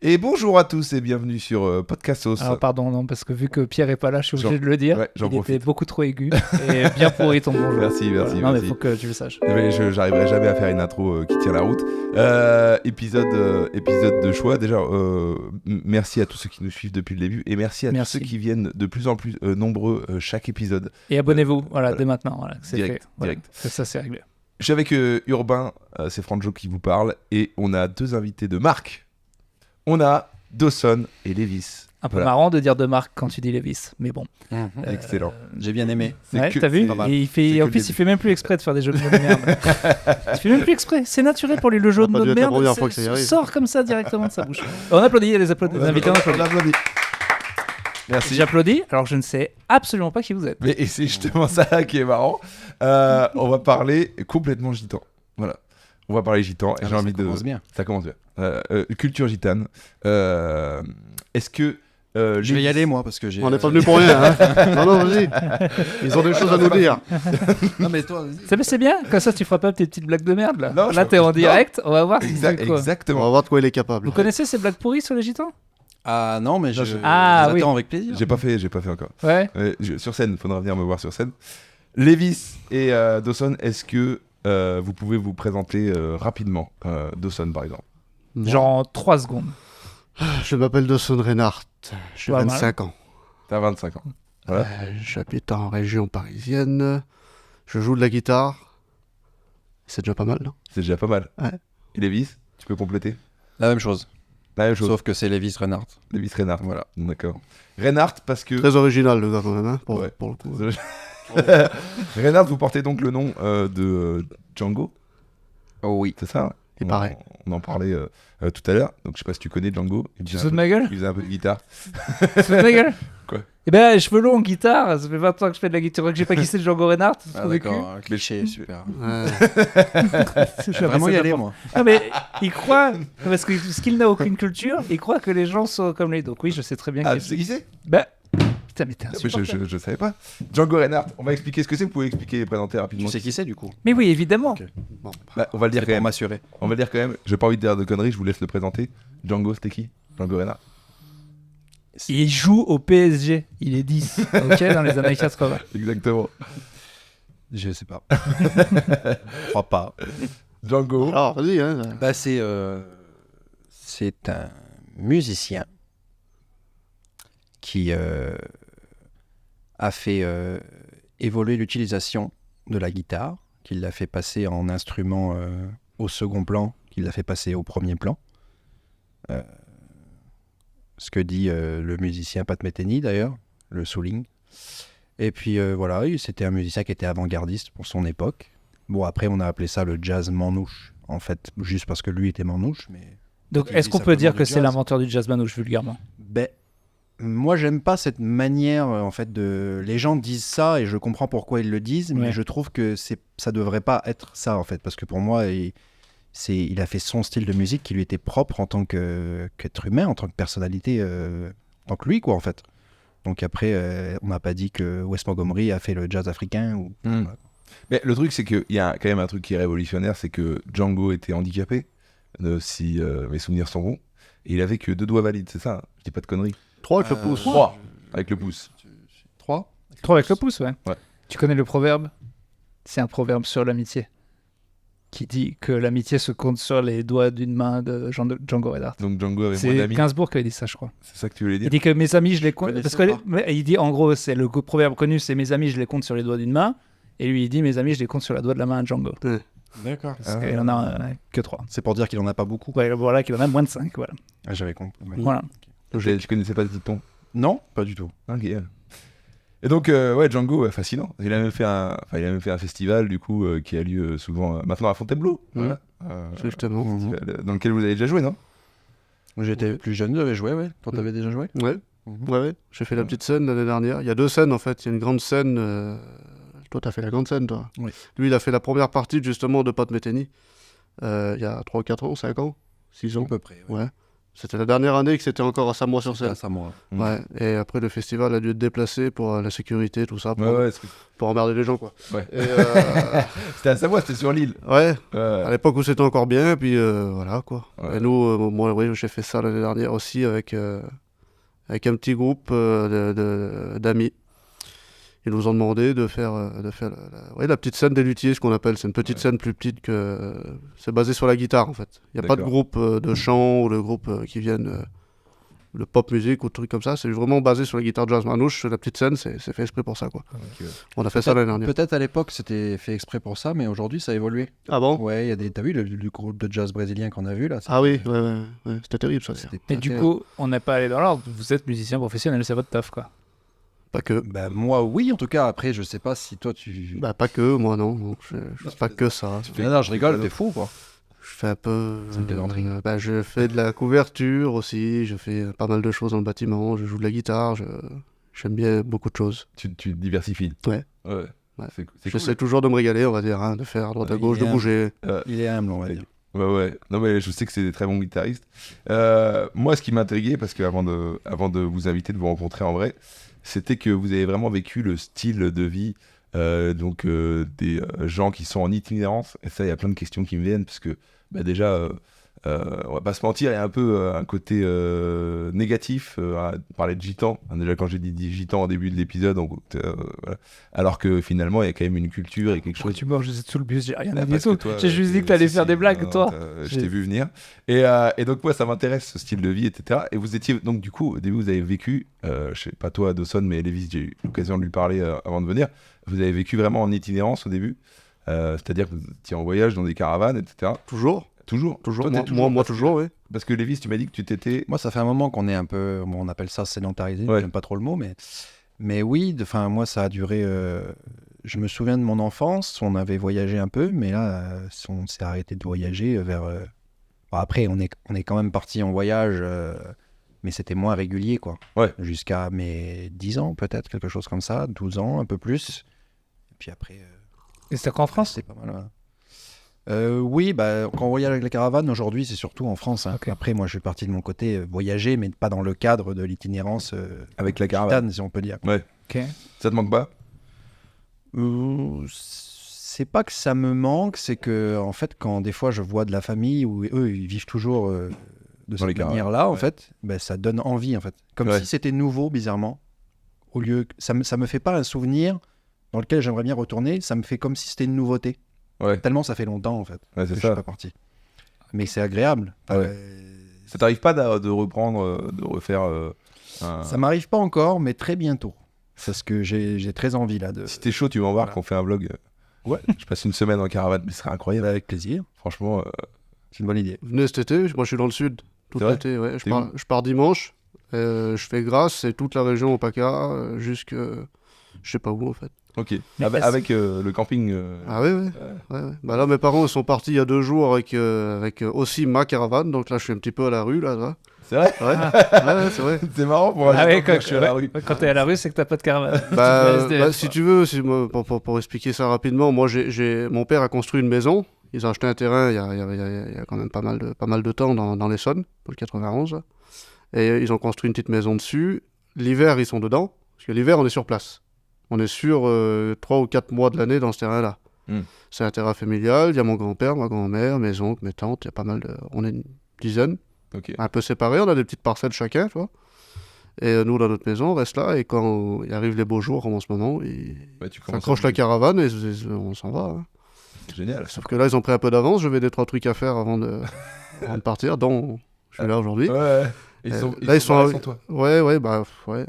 Et bonjour à tous et bienvenue sur Podcastos. Alors pardon, non, parce que vu que Pierre est pas là, je suis obligé de le dire. Ouais, j'en il profite. était beaucoup trop aigu et bien pourri ton bonjour. Merci. Non mais faut que tu le saches. Mais j'arriverai jamais à faire une intro qui tient la route. Épisode de choix. Déjà, merci à tous ceux qui nous suivent depuis le début et merci à tous ceux qui viennent de plus en plus nombreux chaque épisode. Et abonnez-vous, voilà, dès maintenant. Voilà, c'est direct, fait. Voilà. direct. Ça, c'est réglé. Je suis avec Urbain, c'est Franjo qui vous parle et on a deux invités de marque. On a Dawson et Lévis. Un peu marrant de dire de marque quand tu dis Lévis, mais bon. Excellent. J'ai bien aimé. Ouais, t'as vu? Et en plus, il fait même plus exprès de faire des jeux de mots de merde. Il fait même plus exprès. C'est naturel pour lui, le jeu de mots de merde. Sort comme ça directement de sa bouche. On applaudit, les invités, on applaudit. Merci. J'applaudis, alors je ne sais absolument pas qui vous êtes. Mais et c'est justement ça qui est marrant. On va parler complètement gitan. Voilà. On va parler gitan. Et j'ai envie de. Bien. Ça commence bien. Culture gitane. Est-ce que. Je vais y aller, moi, parce que j'ai. On n'est pas venu pour rien. Hein. Non, vas-y. Ils ont des choses à nous dire. Non, mais toi, vas-y. C'est bien, comme ça tu feras pas tes petites blagues de merde là. Non, là t'es en direct, on va voir si c'est quoi. On Exactement. va voir de quoi il est capable. Vous connaissez ces blagues pourries sur les gitans? Ah non, mais je Ah, oui. attends avec plaisir. J'ai pas fait encore. Ouais. Sur scène, il faudra venir me voir sur scène. Lévis et Dawson, est-ce que vous pouvez vous présenter rapidement Dawson par exemple. Genre en 3 secondes. Je m'appelle Dawson Reinhardt. J'ai Pas 25 ans. T'as 25 ans. Voilà. J'habite en région parisienne. Je joue de la guitare. C'est déjà pas mal, non? C'est déjà pas mal. Ouais. Et Lévis, tu peux compléter? La même chose. La même chose. Sauf que c'est Lévis Reinhardt. Lévis Reinhardt. Voilà. D'accord. Reinhardt parce que. Très original, le gars, quand même, hein, pour Ouais. le coup. Reinhardt, vous portez donc le nom de Django, Oh oui. c'est ça? Il paraît. On en parlait tout à l'heure, donc je sais pas si tu connais Django. Tu te fous de ma gueule? Il faisait un peu de guitare. Tu te fous de ma gueule? Quoi? Eh ben, cheveux longs, guitare, ça fait 20 ans que je fais de la guitare, que j'ai pas kissé le Django Reinhardt. Ah, d'accord, un cliché, super. Je Je vais vraiment y aller, moi. Ah mais il croit, parce que parce qu'il n'a aucune culture, il croit que les gens sont comme lui. Donc oui, je sais très bien Ah, qui tu sais qui c'est? Bah, putain, mais t'es Ah, mais insupportable. je savais pas. Django Reinhardt, on va expliquer ce que c'est, vous pouvez expliquer et présenter Tu rapidement. sais qui c'est, du coup? Mais oui, évidemment. Ok. Bon, Bah, on va le dire C'est quand pour même. m'assurer. On va le dire quand même. J'ai pas envie de dire de conneries, je vous laisse le présenter. Django, c'était qui? Django Reinhardt. Il joue au PSG, il est 10, ok, dans les années 80. Exactement. Je sais pas. Je crois pas. Django. alors, vas-y. Hein. Bah, c'est un musicien qui a fait évoluer l'utilisation de la guitare, qui l'a fait passer en instrument au second plan, qui l'a fait passer au premier plan. Ce que dit le musicien Pat Metheny d'ailleurs, le souligne. Et puis voilà, c'était un musicien qui était avant-gardiste pour son époque. Bon, après on a appelé ça le jazz manouche, en fait, juste parce que lui était manouche, mais... Donc Il est-ce dit qu'on peut dire simplement que du c'est jazz. l'inventeur du jazz manouche vulgairement? Ben, moi, j'aime pas cette manière, en fait, de... Les gens disent ça, et je comprends pourquoi ils le disent, mais Ouais. je trouve que ça devrait pas être ça, en fait, parce que pour moi, il a fait son style de musique qui lui était propre en tant qu'être humain, en tant que personnalité, en tant que lui, quoi, en fait. Donc après, on n'a pas dit que Wes Montgomery a fait le jazz africain, ou... Voilà. Mais le truc, c'est qu'il y a quand même un truc qui est révolutionnaire, c'est que Django était handicapé, si mes souvenirs sont bons, et il avait que 2 doigts valides, c'est ça? Hein, je dis pas de conneries. 3 avec le pouce. 3 avec le pouce. 3 Trop avec le pouce, ouais. Ouais. Tu connais le proverbe? C'est un proverbe sur l'amitié, qui dit que l'amitié se compte sur les doigts d'une main de Django Reinhardt. Donc Django avait moins C'est d'amis. Gainsbourg qui avait dit ça, je crois. C'est ça que tu voulais Il dire? dit que mes amis, je les compte. connaissais Parce que pas. mais il dit en gros, c'est le proverbe connu, c'est mes amis, je les compte sur les doigts d'une main. Et lui, il dit mes amis, je les compte sur la doigt de la main à Django. D'accord. Parce qu'il en a que 3. C'est pour dire qu'il en a pas beaucoup. Ouais, voilà, qu'il en a moins de 5. Voilà. Ah, j'avais compris. Ouais. Voilà. Je connaissais pas ce dicton. Non, pas du tout. Ok. Et donc, ouais, Django, fascinant. Il a même fait un festival, du coup, qui a lieu souvent maintenant à Fontainebleau. Voilà. Justement. Dans lequel vous avez déjà joué, non? J'étais plus jeune, j'avais joué, ouais. Quand t'avais déjà joué. Ouais. Ouais. J'ai fait la petite scène l'année dernière. Il y a 2 scènes, en fait. Il y a une grande scène... Toi, t'as fait la grande scène, toi. Oui. Lui, il a fait la première partie, justement, de Pat Metheny. Il y a 3, 4 ans, 5 ans, 6 ans. À peu près. Ouais. Ouais. C'était la dernière année que c'était encore à Samoa-sur-Seine. À Samoa. Ouais. Et après, le festival a dû être déplacé pour la sécurité, tout ça, Ouais, pour emmerder les gens, quoi. Ouais. Et, c'était à Samoa, c'était sur l'île. Ouais. À l'époque où c'était encore bien, puis voilà, quoi. Ouais. Et nous, moi, oui, j'ai fait ça l'année dernière aussi avec un petit groupe d'amis. Ils nous ont demandé de faire la petite scène des luthiers, ce qu'on appelle. C'est une petite scène plus petite que... C'est basé sur la guitare, en fait. Il n'y a pas de groupe de chant ou de groupe qui viennent de pop musique ou de trucs comme ça. C'est vraiment basé sur la guitare jazz manouche. La petite scène, c'est fait exprès pour ça, quoi. On a fait ça l'année dernière. Peut-être à l'époque, c'était fait exprès pour ça, mais aujourd'hui, ça a évolué. Ah bon? Ouais, t'as vu le groupe de jazz brésilien qu'on a vu, là? Ah oui, ouais. C'était terrible, ça. Mais du coup, on n'est pas allé dans l'ordre. Vous êtes musicien professionnel, c'est votre taf, quoi. Pas que. Bah, moi, oui, en tout cas. Après, je sais pas si toi, tu... Bah, pas que, moi, non. Donc, je fais pas que ça. Non, je rigole, t'es fou, quoi. Je fais un peu... C'est je fais de la couverture aussi. Je fais pas mal de choses dans le bâtiment. Je joue de la guitare. J'aime bien beaucoup de choses. Tu diversifies. Ouais. C'est J'essaie toujours de me régaler, on va dire, de faire à droite à gauche, de bouger. Il est humble, on va dire. Ouais. Non, mais je sais que c'est des très bons guitaristes. Moi, ce qui m'intriguait, parce que avant de vous inviter, de vous rencontrer en vrai, c'était que vous avez vraiment vécu le style de vie des gens qui sont en itinérance. Et ça, il y a plein de questions qui me viennent, parce que déjà, on va pas se mentir, il y a un peu un côté négatif à parler de gitans. Déjà, quand j'ai dit gitans au début de l'épisode, voilà. Alors que finalement, il y a quand même une culture et quelque chose. Tu vois, je suis sous le bus, j'ai rien à dire. J'ai juste dit que t'allais faire des blagues, toi. Je t'ai vu venir. Et donc, moi, ça m'intéresse, ce style de vie, etc. Et vous étiez, donc, du coup, au début, vous avez vécu, je sais pas toi, Dawson, mais Lévis, j'ai eu l'occasion de lui parler avant de venir. Vous avez vécu vraiment en itinérance au début. C'est-à-dire que vous étiez en voyage dans des caravanes, etc. Toujours. Toujours. Moi, toujours, oui. Parce que Lévis, tu m'as dit que tu t'étais... Moi, ça fait un moment qu'on est un peu... on appelle ça sédentarisé, j'aime pas trop le mot, mais oui, moi, ça a duré... Je me souviens de mon enfance, on avait voyagé un peu, mais là, on s'est arrêté de voyager vers... après, on est quand même parti en voyage, mais c'était moins régulier, quoi. Ouais. Jusqu'à mes 10 ans, peut-être, quelque chose comme ça, 12 ans, un peu plus. Et puis après... Et c'était qu'en France? C'est pas mal, ouais. Oui, quand on voyage avec la caravane, aujourd'hui, c'est surtout en France. Hein. Okay. Après, moi, je suis parti de mon côté voyager, mais pas dans le cadre de l'itinérance avec la caravane, gitane, si on peut dire. Ouais. Okay. Ça te manque pas? C'est pas que ça me manque, c'est que, en fait, quand des fois je vois de la famille où eux, ils vivent toujours de cette manière-là, en fait, ça donne envie, en fait. Comme si c'était nouveau, bizarrement. Au lieu, ça me fait pas un souvenir dans lequel j'aimerais bien retourner, ça me fait comme si c'était une nouveauté. Ouais. Tellement ça fait longtemps en fait que je suis pas parti. Mais c'est agréable. Ça t'arrive pas de reprendre, de refaire Ça m'arrive pas encore, mais très bientôt. Parce que j'ai très envie là de... Si t'es chaud, tu m'embarques, on fait un vlog. Ouais. Je passe une semaine en caravane, mais ce serait incroyable. Avec plaisir. Franchement, c'est une bonne idée. Venez cet été, moi je suis dans le sud. Tout l'été, ouais. Je pars dimanche. Je fais Grasse et toute la région au PACA, jusque... Je sais pas où en fait. Ok. Avec le camping. Ah oui. Bah là, mes parents ils sont partis il y a 2 jours avec aussi ma caravane. Donc là, je suis un petit peu à la rue là. C'est vrai? Ouais, c'est vrai. C'est marrant pour quand je suis à la rue. Quand t'es à la rue, c'est que t'as pas de caravane. Si tu veux, pour expliquer ça rapidement, moi, mon père a construit une maison. Ils ont acheté un terrain il y a quand même pas mal de temps dans l'Essonne, dans le 91. Et ils ont construit une petite maison dessus. L'hiver, ils sont dedans. Parce que l'hiver, on est sur place. On est sur 3 ou 4 mois de l'année dans ce terrain-là. C'est un terrain familial. Il y a mon grand-père, ma grand-mère, mes oncles, mes tantes. Il y a pas mal de... On est une dizaine. Okay. Un peu séparés. On a des petites parcelles chacun, tu vois. Et nous, dans notre maison, on reste là. Et quand il arrive les beaux jours, comme en ce moment, ils s'accrochent la caravane et on s'en va. Hein. C'est génial. Sauf que là, ils ont pris un peu d'avance. Je vais 2-3 trucs à faire avant de partir. Donc, je suis là aujourd'hui. Ouais. Ils sont sans toi. Ouais. Ils s'en foutent,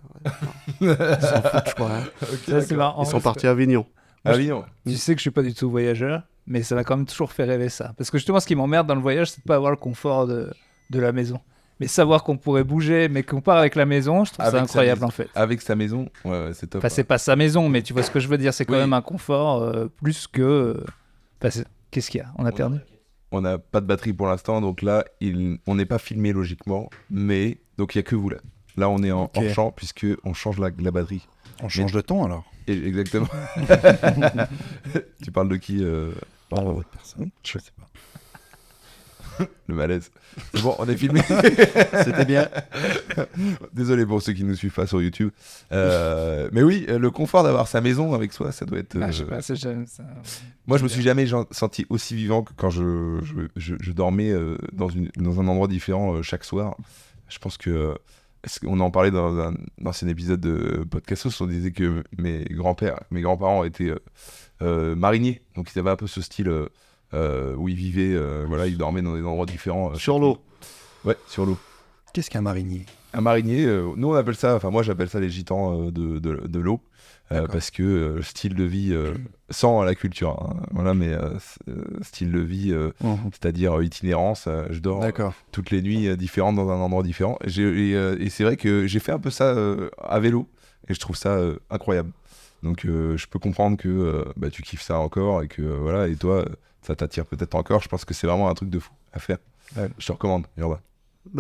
je crois. Hein. Okay, c'est marrant. Ils sont partis à Avignon. Avignon. Tu sais que je suis pas du tout voyageur, mais ça m'a quand même toujours fait rêver ça. Parce que justement, ce qui m'emmerde dans le voyage, c'est de pas avoir le confort de la maison. Mais savoir qu'on pourrait bouger, mais qu'on part avec la maison, je trouve ça incroyable en fait. Avec sa maison, ouais, c'est top. Enfin, c'est pas sa maison, mais tu vois ce que je veux dire, c'est quand même un confort plus que... Qu'est-ce qu'il y a? On a perdu? On n'a pas de batterie pour l'instant, donc là, on n'est pas filmé logiquement, mais donc il n'y a que vous là. Là, on est en hors-champ, puisqu'on change la batterie. On change de ton alors? Exactement. Tu parles de qui Parle de votre personne. Je sais pas. Le malaise. C'est bon, on est filmé. C'était bien. Désolé pour ceux qui nous suivent pas sur YouTube. Mais oui, le confort d'avoir sa maison avec soi, ça doit être. Je sais pas, j'aime ça. Moi, je me suis jamais senti aussi vivant que quand je dormais dans un endroit différent chaque soir. Je pense que. On en parlait dans un ancien épisode de Podcastos, on disait que mes grands-parents étaient mariniers, donc ils avaient un peu ce style où ils vivaient, ils dormaient dans des endroits différents. Sur l'eau. Ouais, sur l'eau. Qu'est-ce qu'un marinier ? Un marinier, nous on appelle ça, moi j'appelle ça les gitans de l'eau, parce que style de vie, sans la culture, hein, voilà, mais style de vie, c'est-à-dire itinérance, je dors toutes les nuits différentes dans un endroit différent. Et c'est vrai que j'ai fait un peu ça à vélo, et je trouve ça incroyable. Donc je peux comprendre que tu kiffes ça encore, et que et toi, ça t'attire peut-être encore. Je pense que c'est vraiment un truc de fou à faire. Je te recommande, Urbain.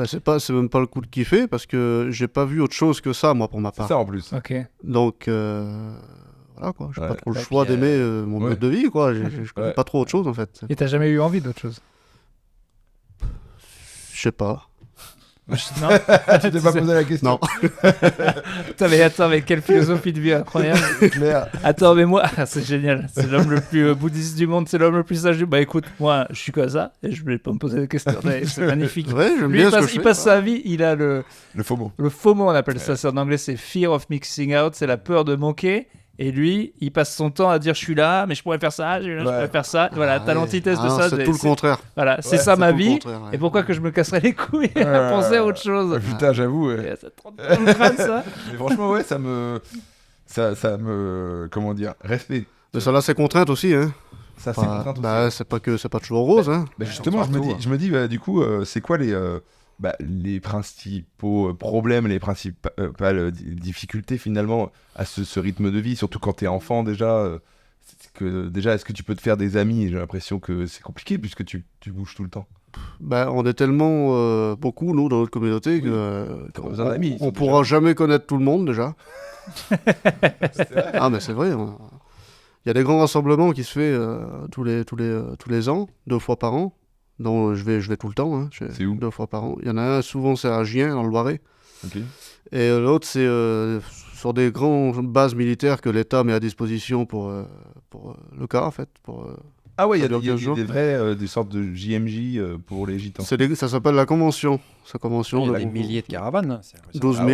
C'est même pas le coup de kiffer parce que j'ai pas vu autre chose que ça, moi, pour ma part. C'est ça en plus. Ok. Donc, voilà quoi, j'ai pas trop le choix d'aimer mon mode de vie, quoi. Je connais pas trop autre chose en fait. Et t'as jamais eu envie d'autre chose ? Je sais pas. Non. Tu t'es pas posé la question. Non. Attends, mais quelle philosophie de vie incroyable. C'est clair. Attends, mais moi, c'est génial. C'est l'homme le plus bouddhiste du monde, c'est l'homme le plus sage du monde. Bah écoute, moi, je suis comme ça et je vais pas me poser de questions. C'est magnifique. Ouais, j'aime Lui, bien il passe sa vie, il a le FOMO. Le FOMO, on appelle ça. En anglais, c'est Fear of Mixing Out, c'est la peur de manquer. Et lui, il passe son temps à dire je suis là, mais je pourrais faire ça, je pourrais faire ça. Voilà, t'as l'antithèse de ça. C'est tout le contraire. Voilà, c'est ça ma vie. Et pourquoi que je me casserais les couilles à penser à autre chose. Putain, j'avoue. Ça te rend dans le crâne, ça. Mais franchement, ouais, ça me. Comment dire ? Respect. Mais ça, là, c'est contrainte aussi, hein. Ça, c'est contrainte aussi. C'est pas toujours rose, hein. Justement, je me dis, du coup, c'est quoi les principaux problèmes, les principales difficultés finalement à ce rythme de vie, surtout quand t'es enfant déjà. Est-ce que tu peux te faire des amis ? J'ai l'impression que c'est compliqué puisque tu bouges tout le temps. On est tellement beaucoup, nous, dans notre communauté, on pourra jamais connaître tout le monde déjà. Ah, mais c'est vrai. Il y a des grands rassemblements qui se font tous les ans, 2 fois par an. Donc je vais tout le temps, hein. C'est où ? 2 fois par an. Il y en a un, souvent c'est à Gien, dans le Loiret. Okay. Et l'autre, c'est sur des grandes bases militaires que l'État met à disposition pour le cas, en fait. Ah ouais, il y a des sortes de JMJ pour les gitans. Ça s'appelle la convention. Il y a des milliers de caravanes. 12 000,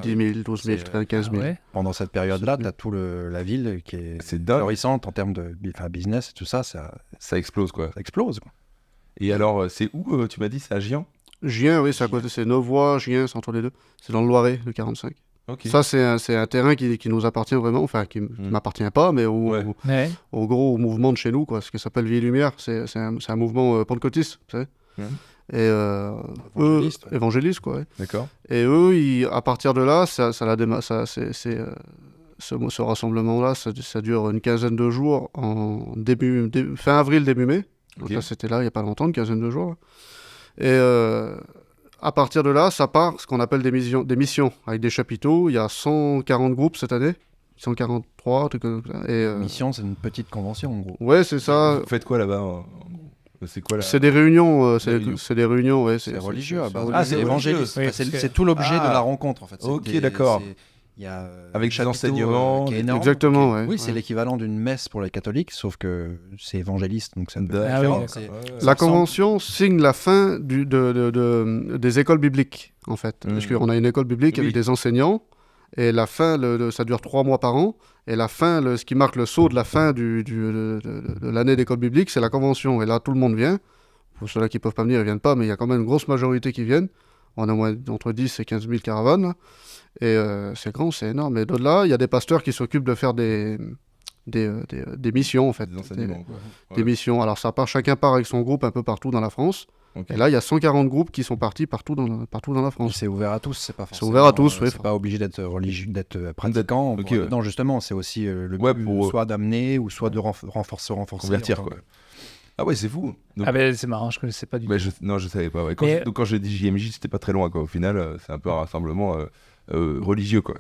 10 000, 12 000, 15 000. Pendant cette période-là, tu as toute la ville qui est florissante en termes de business et tout ça. Ça explose, quoi. Ça explose, quoi. Et alors, c'est où, tu m'as dit, c'est à Gien ? Gien, oui, c'est à côté, c'est Neuvois, Gien, c'est entre les deux. C'est dans le Loiret, le 45. Okay. Ça, c'est un terrain qui nous appartient vraiment, enfin, qui ne m'appartient pas, mais au gros mouvement de chez nous, quoi, ce qui s'appelle Vie et Lumière. C'est un mouvement pentecôtiste, vous savez. Et évangéliste, quoi. Ouais. D'accord. Et eux, à partir de là, ce rassemblement-là, ça dure une quinzaine de jours, fin avril, début mai. Donc là, c'était là, il n'y a pas longtemps, une quinzaine de jours. Et à partir de là, ça part ce qu'on appelle des missions avec des chapiteaux. Il y a 140 groupes cette année, 143, trucs comme ça. Mission, c'est une petite convention, en gros. Ouais, c'est ça. Vous faites quoi là-bas ? C'est quoi C'est des réunions. C'est des réunions, ouais. C'est religieux. C'est évangéliste. Oui, c'est tout l'objet de la rencontre, en fait. Ok, d'accord. Il y a avec des enseignements, qui est énorme, exactement, ouais. Oui, c'est l'équivalent d'une messe pour les catholiques, sauf que c'est évangéliste, donc ça ne peut La convention signe la fin des écoles bibliques, en fait. Parce qu'on a une école biblique avec des enseignants, et la fin, ça dure 3 mois par an, et la fin, ce qui marque le saut de la fin de l'année d'école biblique, c'est la convention. Et là, tout le monde vient. Pour ceux-là qui ne peuvent pas venir, ils ne viennent pas, mais il y a quand même une grosse majorité qui viennent. On a entre 10 et 15 000 caravanes, là. Et c'est grand, c'est énorme. Et de-là, il y a des pasteurs qui s'occupent de faire des missions, en fait. Des enseignements, quoi. Des missions. Alors, chacun part avec son groupe un peu partout dans la France. Okay. Et là, il y a 140 groupes qui sont partis partout dans la France. Et c'est ouvert à tous, c'est pas forcément... C'est ouvert à tous, oui. C'est pas obligé d'être religieux, d'être pratiquant. Non, justement, c'est aussi le but, soit d'amener ou soit de renforcer. Convertir, quoi. Ah ouais, c'est fou. Donc... c'est marrant, je connaissais pas du tout. Non, je savais pas. Ouais. Donc quand j'ai dit JMJ, c'était pas très loin, quoi. Au final, c'est un peu un rassemblement religieux, quoi.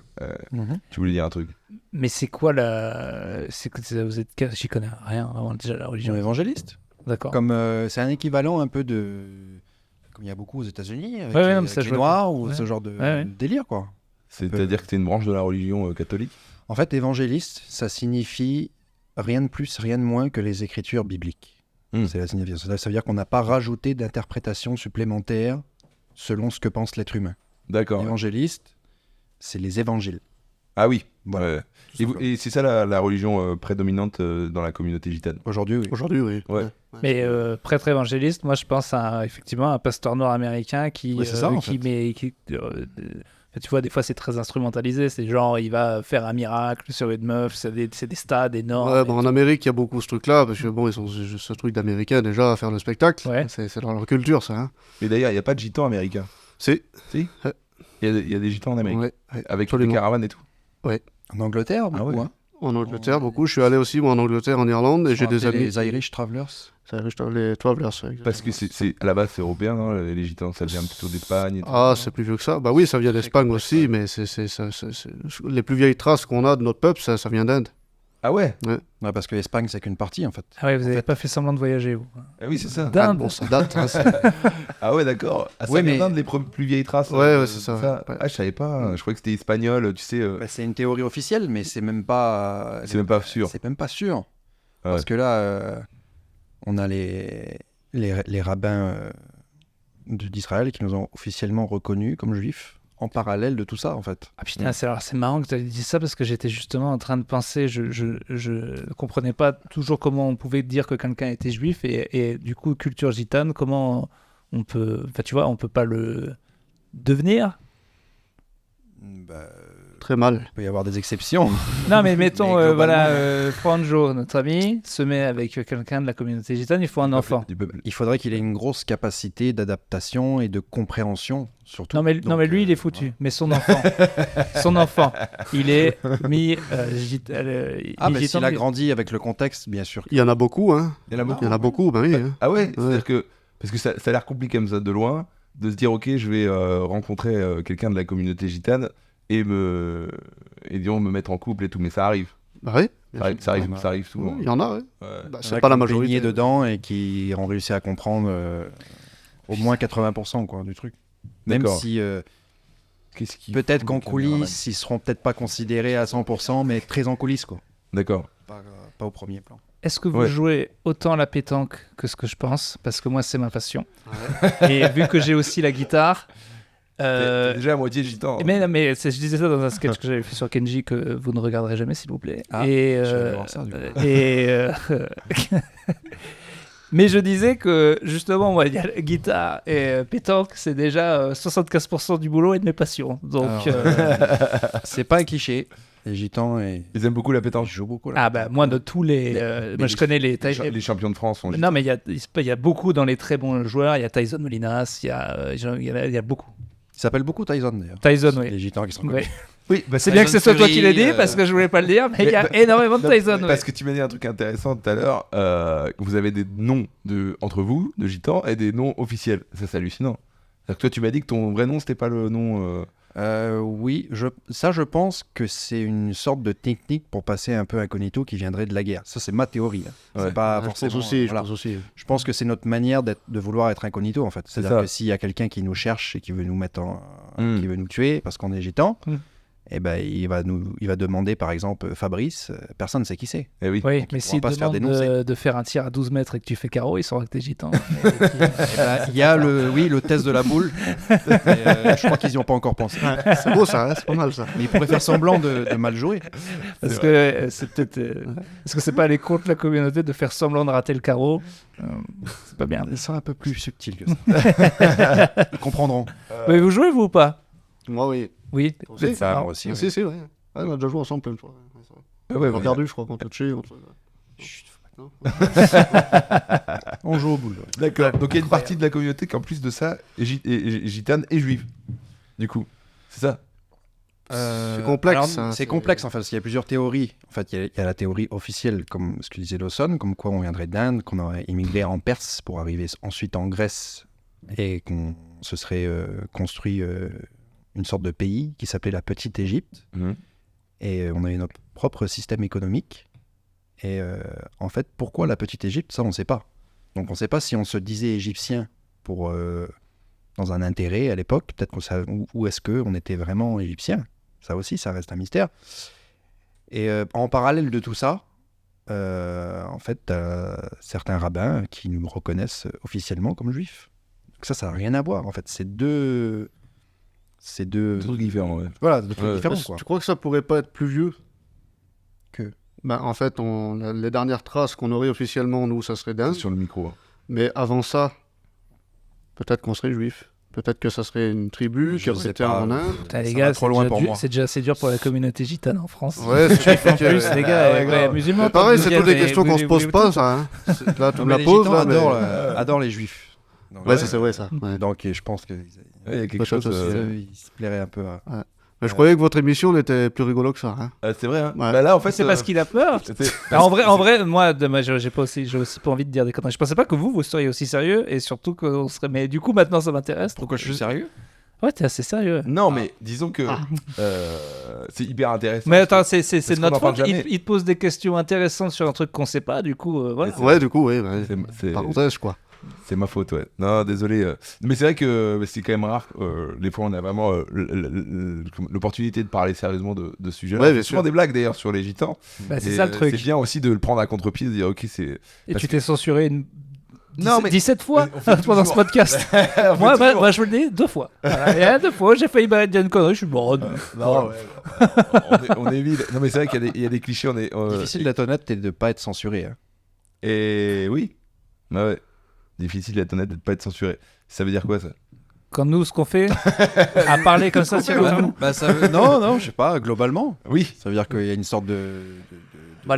Tu voulais dire un truc. Mais c'est quoi vous êtes... J'y connais rien, vraiment, déjà, la religion. Évangéliste. D'accord. Comme c'est un équivalent un peu de... Comme il y a beaucoup aux États-Unis, avec les Noirs ou ce genre de délire, quoi. C'est-à-dire que c'est une branche de la religion catholique. En fait, évangéliste, ça signifie rien de plus, rien de moins que les écritures bibliques. C'est la signification. Ça veut dire qu'on n'a pas rajouté d'interprétation supplémentaire selon ce que pense l'être humain. D'accord. Évangéliste, c'est les évangiles. Ah oui. Voilà. Et c'est ça la religion prédominante dans la communauté gitane. Aujourd'hui, oui. Aujourd'hui, oui. Ouais. Mais prêtre évangéliste, moi je pense à effectivement un pasteur noir américain qui, tu vois, des fois c'est très instrumentalisé. C'est genre il va faire un miracle sur une meuf, c'est des stades énormes. Ouais, en Amérique il y a beaucoup ce truc-là parce que bon, ils ont ce truc d'américain déjà à faire le spectacle. Ouais. C'est dans leur culture ça. Hein. Mais d'ailleurs, il n'y a pas de gitans américains. Si. Il y a des gitans en Amérique. Ouais, avec des caravanes et tout. Ouais. En Angleterre, beaucoup, hein. En Angleterre, beaucoup. Je suis allé aussi moi, en Angleterre, en Irlande, et j'ai des amis. Les Irish Travelers. Les Travelers, ouais, parce que c'est à la base c'est européen, non les gitans, ça vient plutôt d'Espagne. C'est plus vieux que ça. Bah oui, ça vient d'Espagne aussi, mais les plus vieilles traces qu'on a de notre peuple, ça vient d'Inde. Ah ouais. Ouais, parce que l'Espagne, c'est qu'une partie, en fait. Ah ouais, vous n'avez pas fait semblant de voyager, vous. Ah oui, c'est ça. D'Inde. Bon, ça date. Hein, ah ouais, d'accord. Ah, ça vient d'Inde, les plus vieilles traces. Ouais, c'est ça. Ouais. Ah, je savais pas. Je croyais que c'était espagnol, tu sais. Bah, c'est une théorie officielle, mais c'est même pas... c'est même pas sûr. C'est même pas sûr. Ah parce que là, on a les rabbins d'Israël qui nous ont officiellement reconnus comme juifs. En parallèle de tout ça, en fait. Ah putain, c'est marrant que tu aies dit ça parce que j'étais justement en train de penser, je ne comprenais pas toujours comment on pouvait dire que quelqu'un était juif et du coup, culture gitane, comment on peut... Enfin, tu vois, on peut pas le devenir. Très mal. Il peut y avoir des exceptions. Non, mais mettons, Franjo, notre ami, se met avec quelqu'un de la communauté gitane, il faut un enfant. Il faudrait qu'il ait une grosse capacité d'adaptation et de compréhension, surtout. Non, mais lui, il est foutu. Ouais. Mais son enfant, il est mais s'il a grandi avec le contexte, bien sûr. Il y en a beaucoup, hein. Il y en a beaucoup, ben oui. Ah ouais, c'est-à-dire que... Parce que ça a l'air compliqué comme ça de loin, de se dire, ok, je vais rencontrer quelqu'un de la communauté gitane et disons me mettre en couple et tout, mais ça arrive. Bah oui. Ça arrive souvent. Il y en a, ouais. Bah, c'est pas la majorité. Dedans et qui ont réussi à comprendre au moins 80% quoi, du truc. Même si peut-être qu'en coulisses, ils seront peut-être pas considérés à 100%, mais très en coulisses quoi. D'accord. Pas au premier plan. Est-ce que vous jouez autant à la pétanque que ce que je pense? Parce que moi, c'est ma passion. Ouais. Et vu que j'ai aussi la guitare... T'es déjà à moitié gitan. Mais je disais ça dans un sketch que j'avais fait sur Kenji que vous ne regarderez jamais, s'il vous plaît. Mais je disais que justement, moi, il y a la guitare et pétanque, c'est déjà 75% du boulot et de mes passions. Donc, c'est pas un cliché. Les gitans, ils aiment beaucoup la pétanque. Ils jouent beaucoup. Moi, de tous les. Moi, je connais les champions de France. Non, mais il y a beaucoup dans les très bons joueurs. Il y a Tyson Molinas, il y a beaucoup. Il s'appelle beaucoup Tyson d'ailleurs. Tyson, oui. Les gitans qui sont connus. Oui, c'est bien que ce soit toi qui l'as dit parce que je voulais pas le dire, mais il y a énormément de Tyson. Parce que tu m'as dit un truc intéressant tout à l'heure. Vous avez des noms entre vous, de gitans, et des noms officiels. Ça, c'est hallucinant. C'est-à-dire que toi, tu m'as dit que ton vrai nom, c'était pas le nom. Oui, je pense que c'est une sorte de technique pour passer un peu incognito qui viendrait de la guerre. Ça, c'est ma théorie. Hein. Ouais. C'est pas forcément. Je pense aussi. Je pense que c'est notre manière de vouloir être incognito en fait. C'est-à-dire que s'il y a quelqu'un qui nous cherche et qui veut nous mettre qui veut nous tuer parce qu'on est gitan, eh ben il va demander par exemple Fabrice. Personne ne sait qui c'est. Eh oui. Mais s'il te demande de faire un tir à 12 mètres et que tu fais carreau, il saura que t'es gitan. Il y a le test de la boule. Je crois qu'ils n'y ont pas encore pensé. Ouais, c'est beau ça, c'est pas mal ça. Mais ils pourraient faire semblant de mal jouer. Parce que c'est peut-être. Est-ce que c'est pas aller contre la communauté de faire semblant de rater le carreau? C'est pas bien. Ils sont un peu plus subtils que ça. Ils comprendront. Mais vous jouez vous ou pas? Moi oui. Oui, c'est ça, moi aussi. Si, ouais. On a déjà joué ensemble plein de fois. On a perdu, je crois, contre Tché. Chut. On joue au boule. D'accord. Donc il y a une partie de la communauté qui, en plus de ça, est gitane et juive. Du coup, c'est ça. C'est complexe. C'est complexe en fait, parce qu'il y a plusieurs théories. En fait, il y a la théorie officielle, comme ce que disait Lawson, comme quoi on viendrait d'Inde, qu'on aurait immigré en Perse pour arriver ensuite en Grèce et qu'on se serait construit une sorte de pays qui s'appelait la Petite Égypte. Et on avait notre propre système économique. Et en fait, pourquoi la Petite Égypte, ça on ne sait pas. Donc on ne sait pas si on se disait égyptien pour, dans un intérêt à l'époque, peut-être qu'on savait, ou est-ce qu'on était vraiment égyptien. Ça aussi, ça reste un mystère. Et en parallèle de tout ça, en fait, certains rabbins qui nous reconnaissent officiellement comme juifs. Donc ça n'a rien à voir. En fait, c'est deux trucs différents. Ouais. Voilà, deux trucs différents. Quoi. Tu crois que ça pourrait pas être plus vieux que en fait, les dernières traces qu'on aurait officiellement, nous, ça serait dingue. Sur le micro. Mais avant ça, peut-être qu'on serait juif. Peut-être que ça serait une tribu qui aurait été en Inde. Putain, les gars, trop loin pour moi. C'est déjà assez dur pour la communauté gitane en France. Ouais, c'est En plus, les gars, musulmans. pareil, c'est toutes des questions qu'on se pose pas, ça. Hein. Là, tu me la les poses. Gitans Là, adorent les juifs. Donc, ouais, c'est vrai, ça. Ouais. Donc je pense qu'il Il y a quelque chose. il se plairait un peu à... Mais je croyais que votre émission était plus rigolo que ça. Hein. C'est vrai. Hein. Ouais. Bah là, en fait, C'est parce qu'il a peur. c'était- En vrai, moi, j'ai aussi pas envie de dire des conneries. Je pensais pas que vous seriez aussi sérieux et surtout qu'on serait. Mais du coup, maintenant, ça m'intéresse. Pourquoi je suis sérieux? Ouais, t'es assez sérieux. Non, mais disons que c'est hyper intéressant. Mais attends, c'est qu'on notre en parle faute. jamais. Il te pose des questions intéressantes sur un truc qu'on sait pas. Du coup, voilà. Ouais, du coup, oui. C'est- Parenthèse, quoi. C'est ma faute, ouais. Non, désolé. Mais c'est vrai que c'est quand même rare. Des fois, on a vraiment l'opportunité de parler sérieusement de ce sujet. Ouais, On bien fait souvent sûr. des blagues d'ailleurs sur les gitans. Bah, c'est Et, ça le truc. C'est bien aussi de le prendre à contre-pied, de dire ok, c'est. Et parce tu t'es censuré 17 mais fois on fait pendant ce toujours. podcast. Moi, je vous le dis 2 fois. Voilà, il y a 2 fois, j'ai failli dire une connerie. Je suis bon. Non, ouais. on est vide. Non, mais c'est vrai qu'il y a des clichés. Difficile d'être honnête et de pas être censuré. Hein. Et oui. Ouais. Difficile d'être honnête, de ne pas être censuré. Ça veut dire quoi ça? Quand nous, ce qu'on fait, à parler comme ça, c'est Bah, non, je sais pas, globalement. Oui. Ça veut dire qu'il y a une sorte de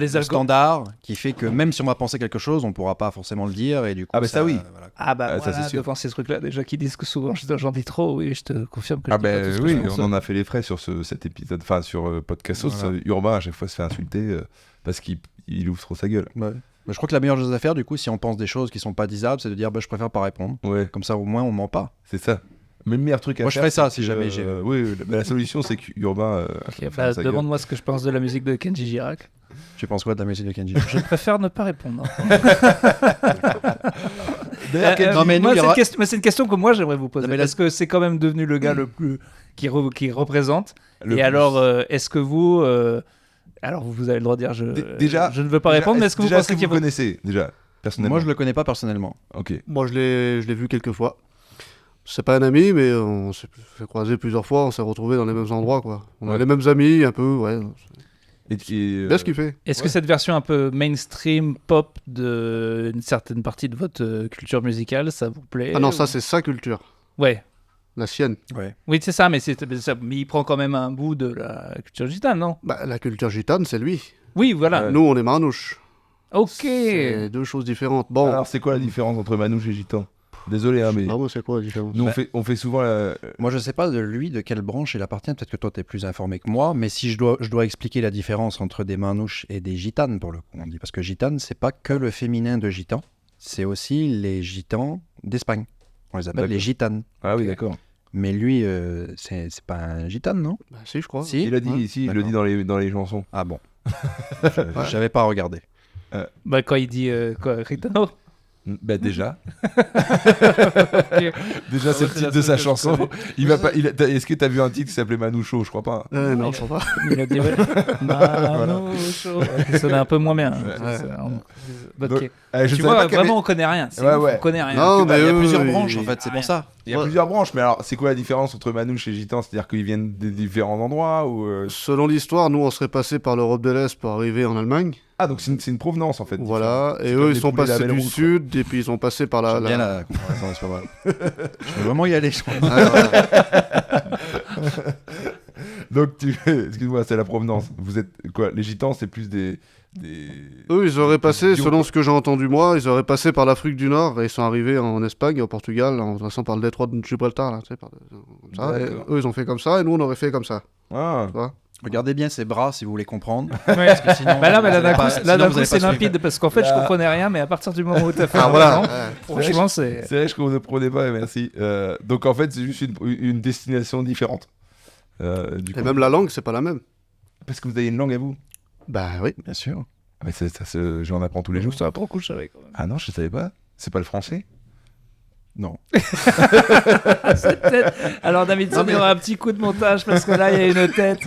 les de standard qui fait que même si on va penser quelque chose, on pourra pas forcément le dire et du coup. Ah, bah ça, oui. Voilà. Ah bah ça, voilà, c'est sûr. devant ces trucs-là, déjà qui disent que souvent j'en dis trop, oui, je te confirme que je Ah dis pas tout ben ce que oui, je pense. on en a fait les frais sur cet épisode, enfin sur Podcastos. Voilà. Urbain à chaque fois se fait insulter parce qu'il ouvre trop sa gueule. Ouais. Bah, je crois que la meilleure chose à faire, du coup, si on pense des choses qui sont pas disables, c'est de dire je préfère pas répondre. Ouais, Comme ça, au moins, on ment pas. c'est ça. Mais le meilleur truc à Moi, je faire. ferais ça c'est si que, jamais j'ai. Oui, la solution c'est qu'Urbain. Ok, bah, demande-moi ce que je pense de la musique de Kenji Girac. Tu penses quoi de la musique de Kenji? Je préfère ne pas répondre. Non, mais nous, moi, il y aura- c'est une question que moi j'aimerais vous poser. Non, mais Parce que c'est quand même devenu le gars le plus qui représente. Et alors, est-ce que vous, alors vous avez le droit de dire, déjà, je ne veux pas répondre, mais est-ce que vous pensez que vous connaissez déjà personnellement? Moi, je le connais pas personnellement. Ok. Moi, je l'ai vu quelques fois. C'est pas un ami, mais on s'est fait croiser plusieurs fois, on s'est retrouvés dans les mêmes endroits, quoi. On a Ouais. les mêmes amis, un peu, ouais. Et Bien ce qu'il fait. Est-ce que Ouais. cette version un peu mainstream, pop d'une certaine partie de votre culture musicale, ça vous plaît? Ah non, ou- ça, c'est sa culture. Ouais. La sienne. Oui, c'est ça, mais il prend quand même un bout de la culture gitane, non? Bah, la culture gitane, c'est lui. Oui, voilà. Nous, on est manouche. Ok. C'est deux choses différentes. Bon, Alors c'est quoi la différence entre Manouche et Gitan? Désolé, hein, mais ah, moi, c'est quoi la différence? nous on fait souvent Moi, je sais pas de lui, de quelle branche il appartient. Peut-être que toi, tu es plus informé que moi. Mais si je dois expliquer la différence entre des manouches et des gitanes, pour le coup, on dit. Parce que gitane, c'est pas que le féminin de gitan. C'est aussi les gitans d'Espagne. On les appelle D'accord. les gitanes. Ah oui, d'accord. Mais lui, c'est pas un gitane, non? Bah, si, je crois. Si. Il a dit ici, il le dit dans les chansons. Ah bon. J'avais pas regardé. Bah, quand il dit quoi, Ritano? Bah déjà. Déjà c'est le c'est la titre de seule sa que je chanson. connais. Il va pas. Est-ce que t'as vu un titre qui s'appelait Manoucho? Je crois pas. Non, je crois pas. Il a dit ouais. Manoucho. Ça sonne un peu moins bien. Ouais. Ok. Donc, je Tu savais vois, pas qu'il y vraiment, avait- on connaît rien. C'est Ouais, ouf, ouais. On connaît rien. Non, Il y a eux, plusieurs ils- branches, en fait, c'est pour ça. Il y a Ouais. plusieurs branches, mais alors c'est quoi la différence entre Manouche et Gitan? C'est-à-dire qu'ils viennent des différents endroits ou Selon l'histoire, nous, on serait passé par l'Europe de l'Est pour arriver en Allemagne. Ah donc c'est une provenance en fait. Voilà. C'est Et comme eux, les ils sont poulets de la passés belle du route, sud, et puis ils sont passés par J'aime bien la comparaison, c'est pas mal. Je vais vraiment y aller, je crois. Donc excuse-moi, c'est la provenance. Vous êtes quoi? Les Gitans, c'est plus des. Eux, ils auraient passé, Bio- selon ce que j'ai entendu moi, ils auraient passé par l'Afrique du Nord et ils sont arrivés en Espagne et au Portugal en passant par le détroit de Gibraltar, là, tu sais, comme ça. Et D'accord. eux, ils ont fait comme ça et nous, on aurait fait comme ça. Ah. Tu vois. Regardez bien ses bras si vous voulez comprendre. Ouais. Parce que sinon, Bah là, mais vous là, d'un allez pas- coup, sinon, vous allez c'est pas suivre. limpide parce qu'en fait, je Là. comprenais rien, mais à partir du moment où tu as fait Ah, un voilà. raison, franchement, c'est. C'est vrai que je ne comprenais pas, merci. Donc en fait, c'est juste une destination différente. Du Et coup. même la langue, c'est pas la même. Parce que vous avez une langue à vous. Bah oui. Bien sûr. Mais j'en apprends tous les jours. Ça apprend couche avec. Ah non, je savais pas. C'est pas le français? Non. Cette tête. Alors Davidson, il y aura un petit coup de montage parce que là, il y a une tête.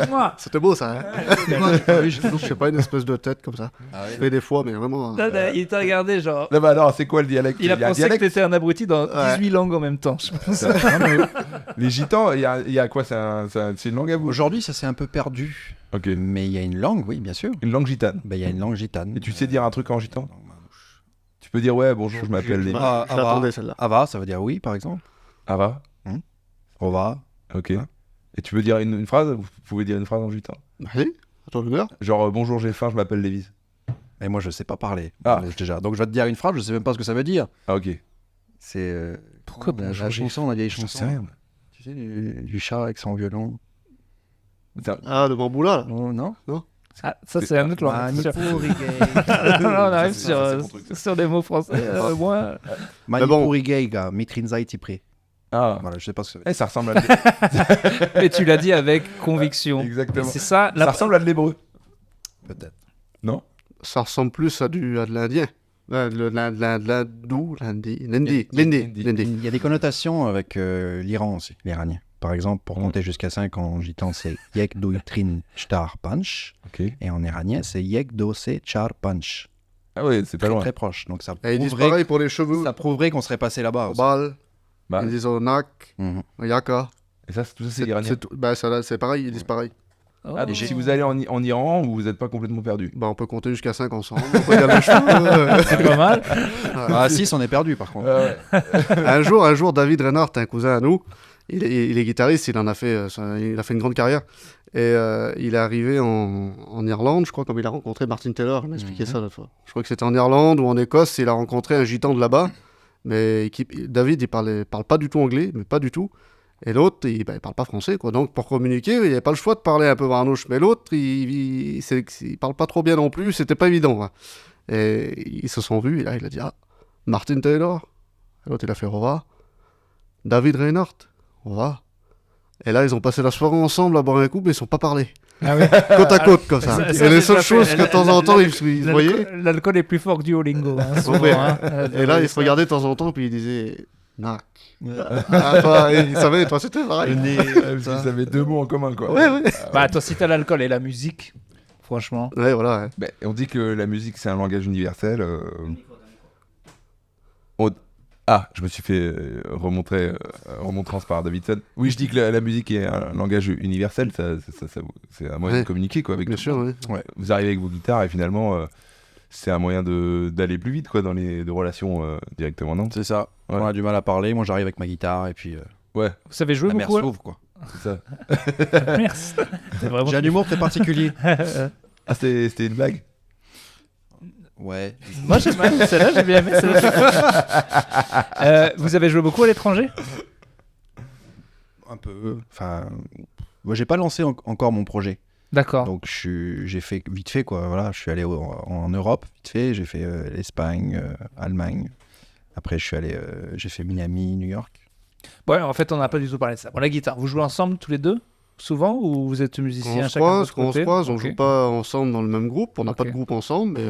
Moi. C'était beau ça, hein. Je sais pas, une espèce de tête comme ça. Je fais des fois, mais vraiment. Il t'a regardé genre. Non, bah alors, c'est quoi le dialecte? Il a un pensé dialecte. que t'étais un abruti dans 18 langues en même temps. Je pense. Les gitans, il y a quoi? C'est une langue à vous? Aujourd'hui, ça s'est un peu perdu. Ok. Mais il y a une langue, oui, bien sûr. Une langue gitane. Il y a une langue gitane. Et tu sais dire un truc en gitan? Tu peux dire ouais, bonjour, je m'appelle Lévi. Je l'attendais celle-là. Ava, ça veut dire oui, par exemple. Ava. Ova. Ok. Et tu veux dire une phrase? Vous pouvez dire une phrase en gitan? Vas-y, à ton honneur. Genre bonjour, j'ai faim, je m'appelle Lévis. Et moi, je sais pas parler. Ah. Déjà. Donc, je vais te dire une phrase, je sais même pas ce que ça veut dire. Ah, ok. C'est. Pourquoi la bonjour, chanson, la vieille J'en chanson. sais rien. Tu sais, du chat avec son violon. Ah, le bamboula là. Oh, non? Ah, ça c'est un autre langue. Manipurigay. Là, on arrive c'est mon truc, ça. sur des mots français. Moi, Manipurigay, gars. Mitrinzai Tipré. Ah. Voilà, je sais pas ce que ça veut dire. Ça ressemble à mais tu l'as dit avec conviction. Exactement. C'est ça. Ça ressemble à de l'hébreu. Peut-être. Non? Ça ressemble plus à de l'indien. L'hindou, l'indi. L'indi. Il y a des connotations avec l'Iran aussi, l'iranien. Par exemple, pour compter jusqu'à 5 en gitan, c'est Yek do trin shtar panch. Ok. Et en iranien, c'est Yek do se char panch. Ah ouais, c'est pas Très, loin. très proche. Donc ça Et ils disent prouverait, pareil pour les cheveux. ça prouverait qu'on serait passé là-bas aussi. Bal, Bah, ils disent onak, Mhm. yaka. et ça, tout ça, c'est iranien. Bah, c'est pareil, ils disent pareil. Ah, donc si vous allez en Iran, vous n'êtes pas complètement perdu. Bah, on peut compter jusqu'à 5 ensemble. On peut regarder les cheveux. C'est pas mal. Ah, 6, on est perdu par contre. un jour, David Reinhardt, un cousin à nous, il est guitariste, il a fait une grande carrière. Et il est arrivé en Irlande, je crois, comme il a rencontré Martin Taylor, il m'a expliqué ça l'autre fois. Je crois que c'était en Irlande ou en Écosse, il a rencontré un gitan de là-bas. Mais David, il parle pas du tout anglais, mais pas du tout. Et l'autre, il parle pas français, quoi. Donc pour communiquer, il avait pas le choix de parler un peu barnouche. Mais l'autre, il parle pas trop bien non plus, c'était pas évident. Hein. Et ils se sont vus, et là, il a dit « Ah, Martin Taylor ?» Et l'autre, il a fait « Au revoir. »« David Reinhardt. Au revoir. » Et là, ils ont passé la soirée ensemble à boire un coup, mais ils ne sont pas parlé. Ah oui. Côte à côte, comme ça. Ça, C'est les seules ça fait- choses que de temps en temps, ils se voyaient. L'alcool est plus fort que Duolingo. Hein, souvent, Ouais. hein. Et là, ils se regardaient de temps en temps, puis ils disaient « Nac. » Ils savaient, toi, c'était pareil. Ils avaient deux mots en commun, quoi. Ouais, ouais. Bah, toi, si t'as l'alcool et la musique, franchement. Ouais, voilà. Ouais. Ben, on dit que la musique, c'est un langage universel. Ah, je me suis fait remontrance par Davidson. Oui, je dis que la musique est un langage universel, c'est un moyen Ouais. de communiquer, quoi. Avec Bien tout sûr, le monde. ouais. Ouais. Vous arrivez avec vos guitares et finalement, c'est un moyen d'aller plus vite, quoi, dans les relations directement, non? C'est ça. Ouais. On a du mal à parler. Moi, j'arrive avec ma guitare et puis Ouais, Vous savez jouer la mer beaucoup alors s'ouvre, quoi. c'est ça. Merci. C'est vraiment- J'ai un humour très particulier. Ah, c'était une blague? Ouais. Moi, j'aime bien celle-là, j'ai bien aimé celle-là. Vous avez joué beaucoup à l'étranger? Un peu. Enfin, moi, j'ai pas lancé encore mon projet. D'accord. Donc, j'ai fait vite fait, quoi. Voilà, je suis allé en Europe, vite fait. J'ai fait l'Espagne, Allemagne. Après, j'ai fait Miami, New York. Ouais, en fait, on n'a pas du tout parlé de ça. Bon, la guitare, vous jouez ensemble tous les deux? Souvent? Ou vous êtes musiciens On se chacun de croise, votre côté? on Ok. joue pas ensemble dans le même groupe, on n'a pas Ok. de groupe ensemble, mais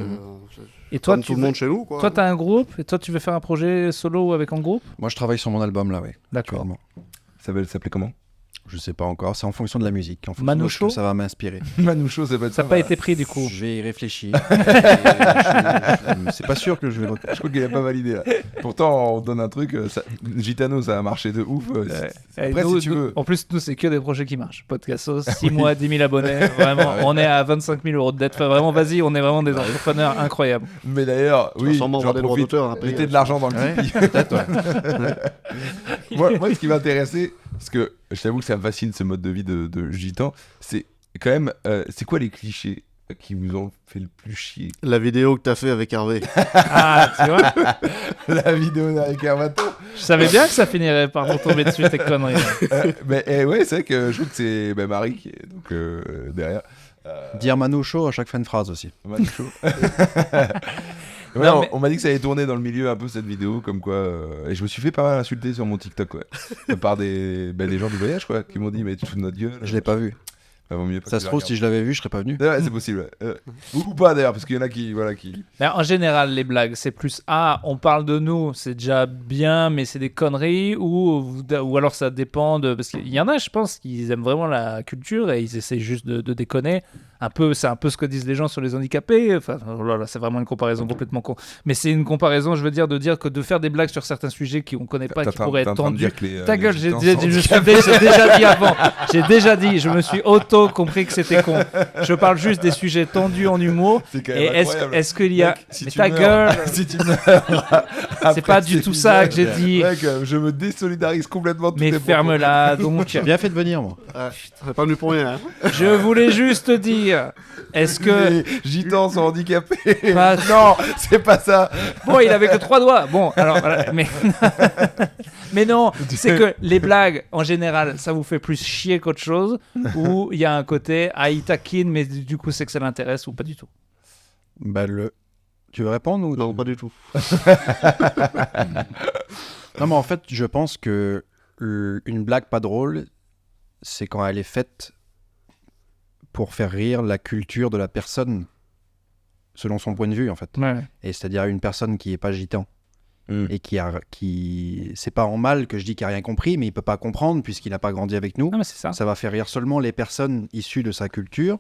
Et toi, comme tout le monde chez nous, quoi. Toi, t'as un groupe et toi, tu veux faire un projet solo ou avec un groupe? Moi, je travaille sur mon album, là, ouais. D'accord. Actuellement. Ça va s'appeler comment? Je sais pas encore. C'est en fonction de la musique. En fonction Manoucho de ce que ça va m'inspirer. Manoucho, ça peut être Ça n'a pas été pris du coup. Je vais y réfléchir. C'est pas sûr que je vais le... Je crois qu'il a pas validé là. Pourtant, on donne un truc. Gitano, ça a marché de ouf. Après, Nous, si tu veux. En plus, nous, c'est que des projets qui marchent. Podcastos, 6 mois, 10 000 abonnés. Vraiment, on est à 25 000 euros de dette. Enfin, vraiment, vas-y, on est vraiment des entrepreneurs incroyables. Mais d'ailleurs, oui, sûrement j'en avoir des droits profite. d'auteur, hein, payer. Mettez de l'argent dans le Ouais, Tipeee. peut-être, ouais. moi, ce qui m'intéressait, parce que je t'avoue que ça me fascine ce mode de vie de gitan, c'est quand même, c'est quoi les clichés qui vous ont fait le plus chier? La vidéo que t'as fait avec Hervé. Ah, tu vois, La vidéo avec Hermato. je savais bien que ça finirait par nous tomber dessus, tes conneries. Mais ouais, c'est vrai que je trouve que c'est Marie qui est donc derrière. Dire Manoucho à chaque fin de phrase aussi. Manoucho. Ouais, Non, mais- on m'a dit que ça allait tourner dans le milieu un peu cette vidéo, comme quoi. Et je me suis fait pas mal insulter sur mon TikTok, ouais. Par des gens du voyage, quoi, qui m'ont dit, mais tu te fous de notre gueule. Je l'ai pas vu. Vaut mieux pas Ça que se je trouve, la si je l'avais vu, je serais pas venu. regarde. Ouais, c'est possible. Ou pas d'ailleurs, parce qu'il y en a qui. Mais en général, les blagues, c'est plus on parle de nous, c'est déjà bien, mais c'est des conneries, ou alors ça dépend de. Parce qu'il y en a, je pense, qui aiment vraiment la culture et ils essaient juste de déconner. C'est un peu ce que disent les gens sur les handicapés. Enfin, oh là là, c'est vraiment une comparaison complètement con. Mais c'est une comparaison, je veux dire, de dire que de faire des blagues sur certains sujets qu'on connaît pas, qui pourraient être tendus. Ta gueule, j'ai déjà dit avant. J'ai déjà dit, je me suis compris que c'était con. Je parle juste des sujets tendus en humour. C'est quand Et même incroyable. est-ce qu'il y a. Mec, si mais tu ta meurs- gueule. Si tu meurs. C'est pas du tout ça que j'ai dit. Mec, je me désolidarise complètement de tous Mais tes propos. ferme-la donc. J'ai bien fait de venir, moi. C'est pas venu pour rien. Hein. Je voulais juste dire, est-ce que. Les gitans sont handicapés. Pas- Non, c'est pas ça. Bon, il avait que 3 doigts. Bon, alors, voilà, mais. Mais non, c'est que les blagues, en général, ça vous fait plus chier qu'autre chose, ou il y a un côté, il taquine, mais du coup, c'est que ça l'intéresse, ou pas du tout. Bah, Tu veux répondre ou... Non, pas du tout. Non, mais en fait, je pense que une blague pas drôle, c'est quand elle est faite pour faire rire la culture de la personne, selon son point de vue, en fait. Ouais. Et c'est-à-dire une personne qui est pas gitan et qui c'est pas en mal que je dis qu'il a rien compris, mais il peut pas comprendre puisqu'il n'a pas grandi avec nous. Non, mais c'est ça. Ça va faire rire seulement les personnes issues de sa culture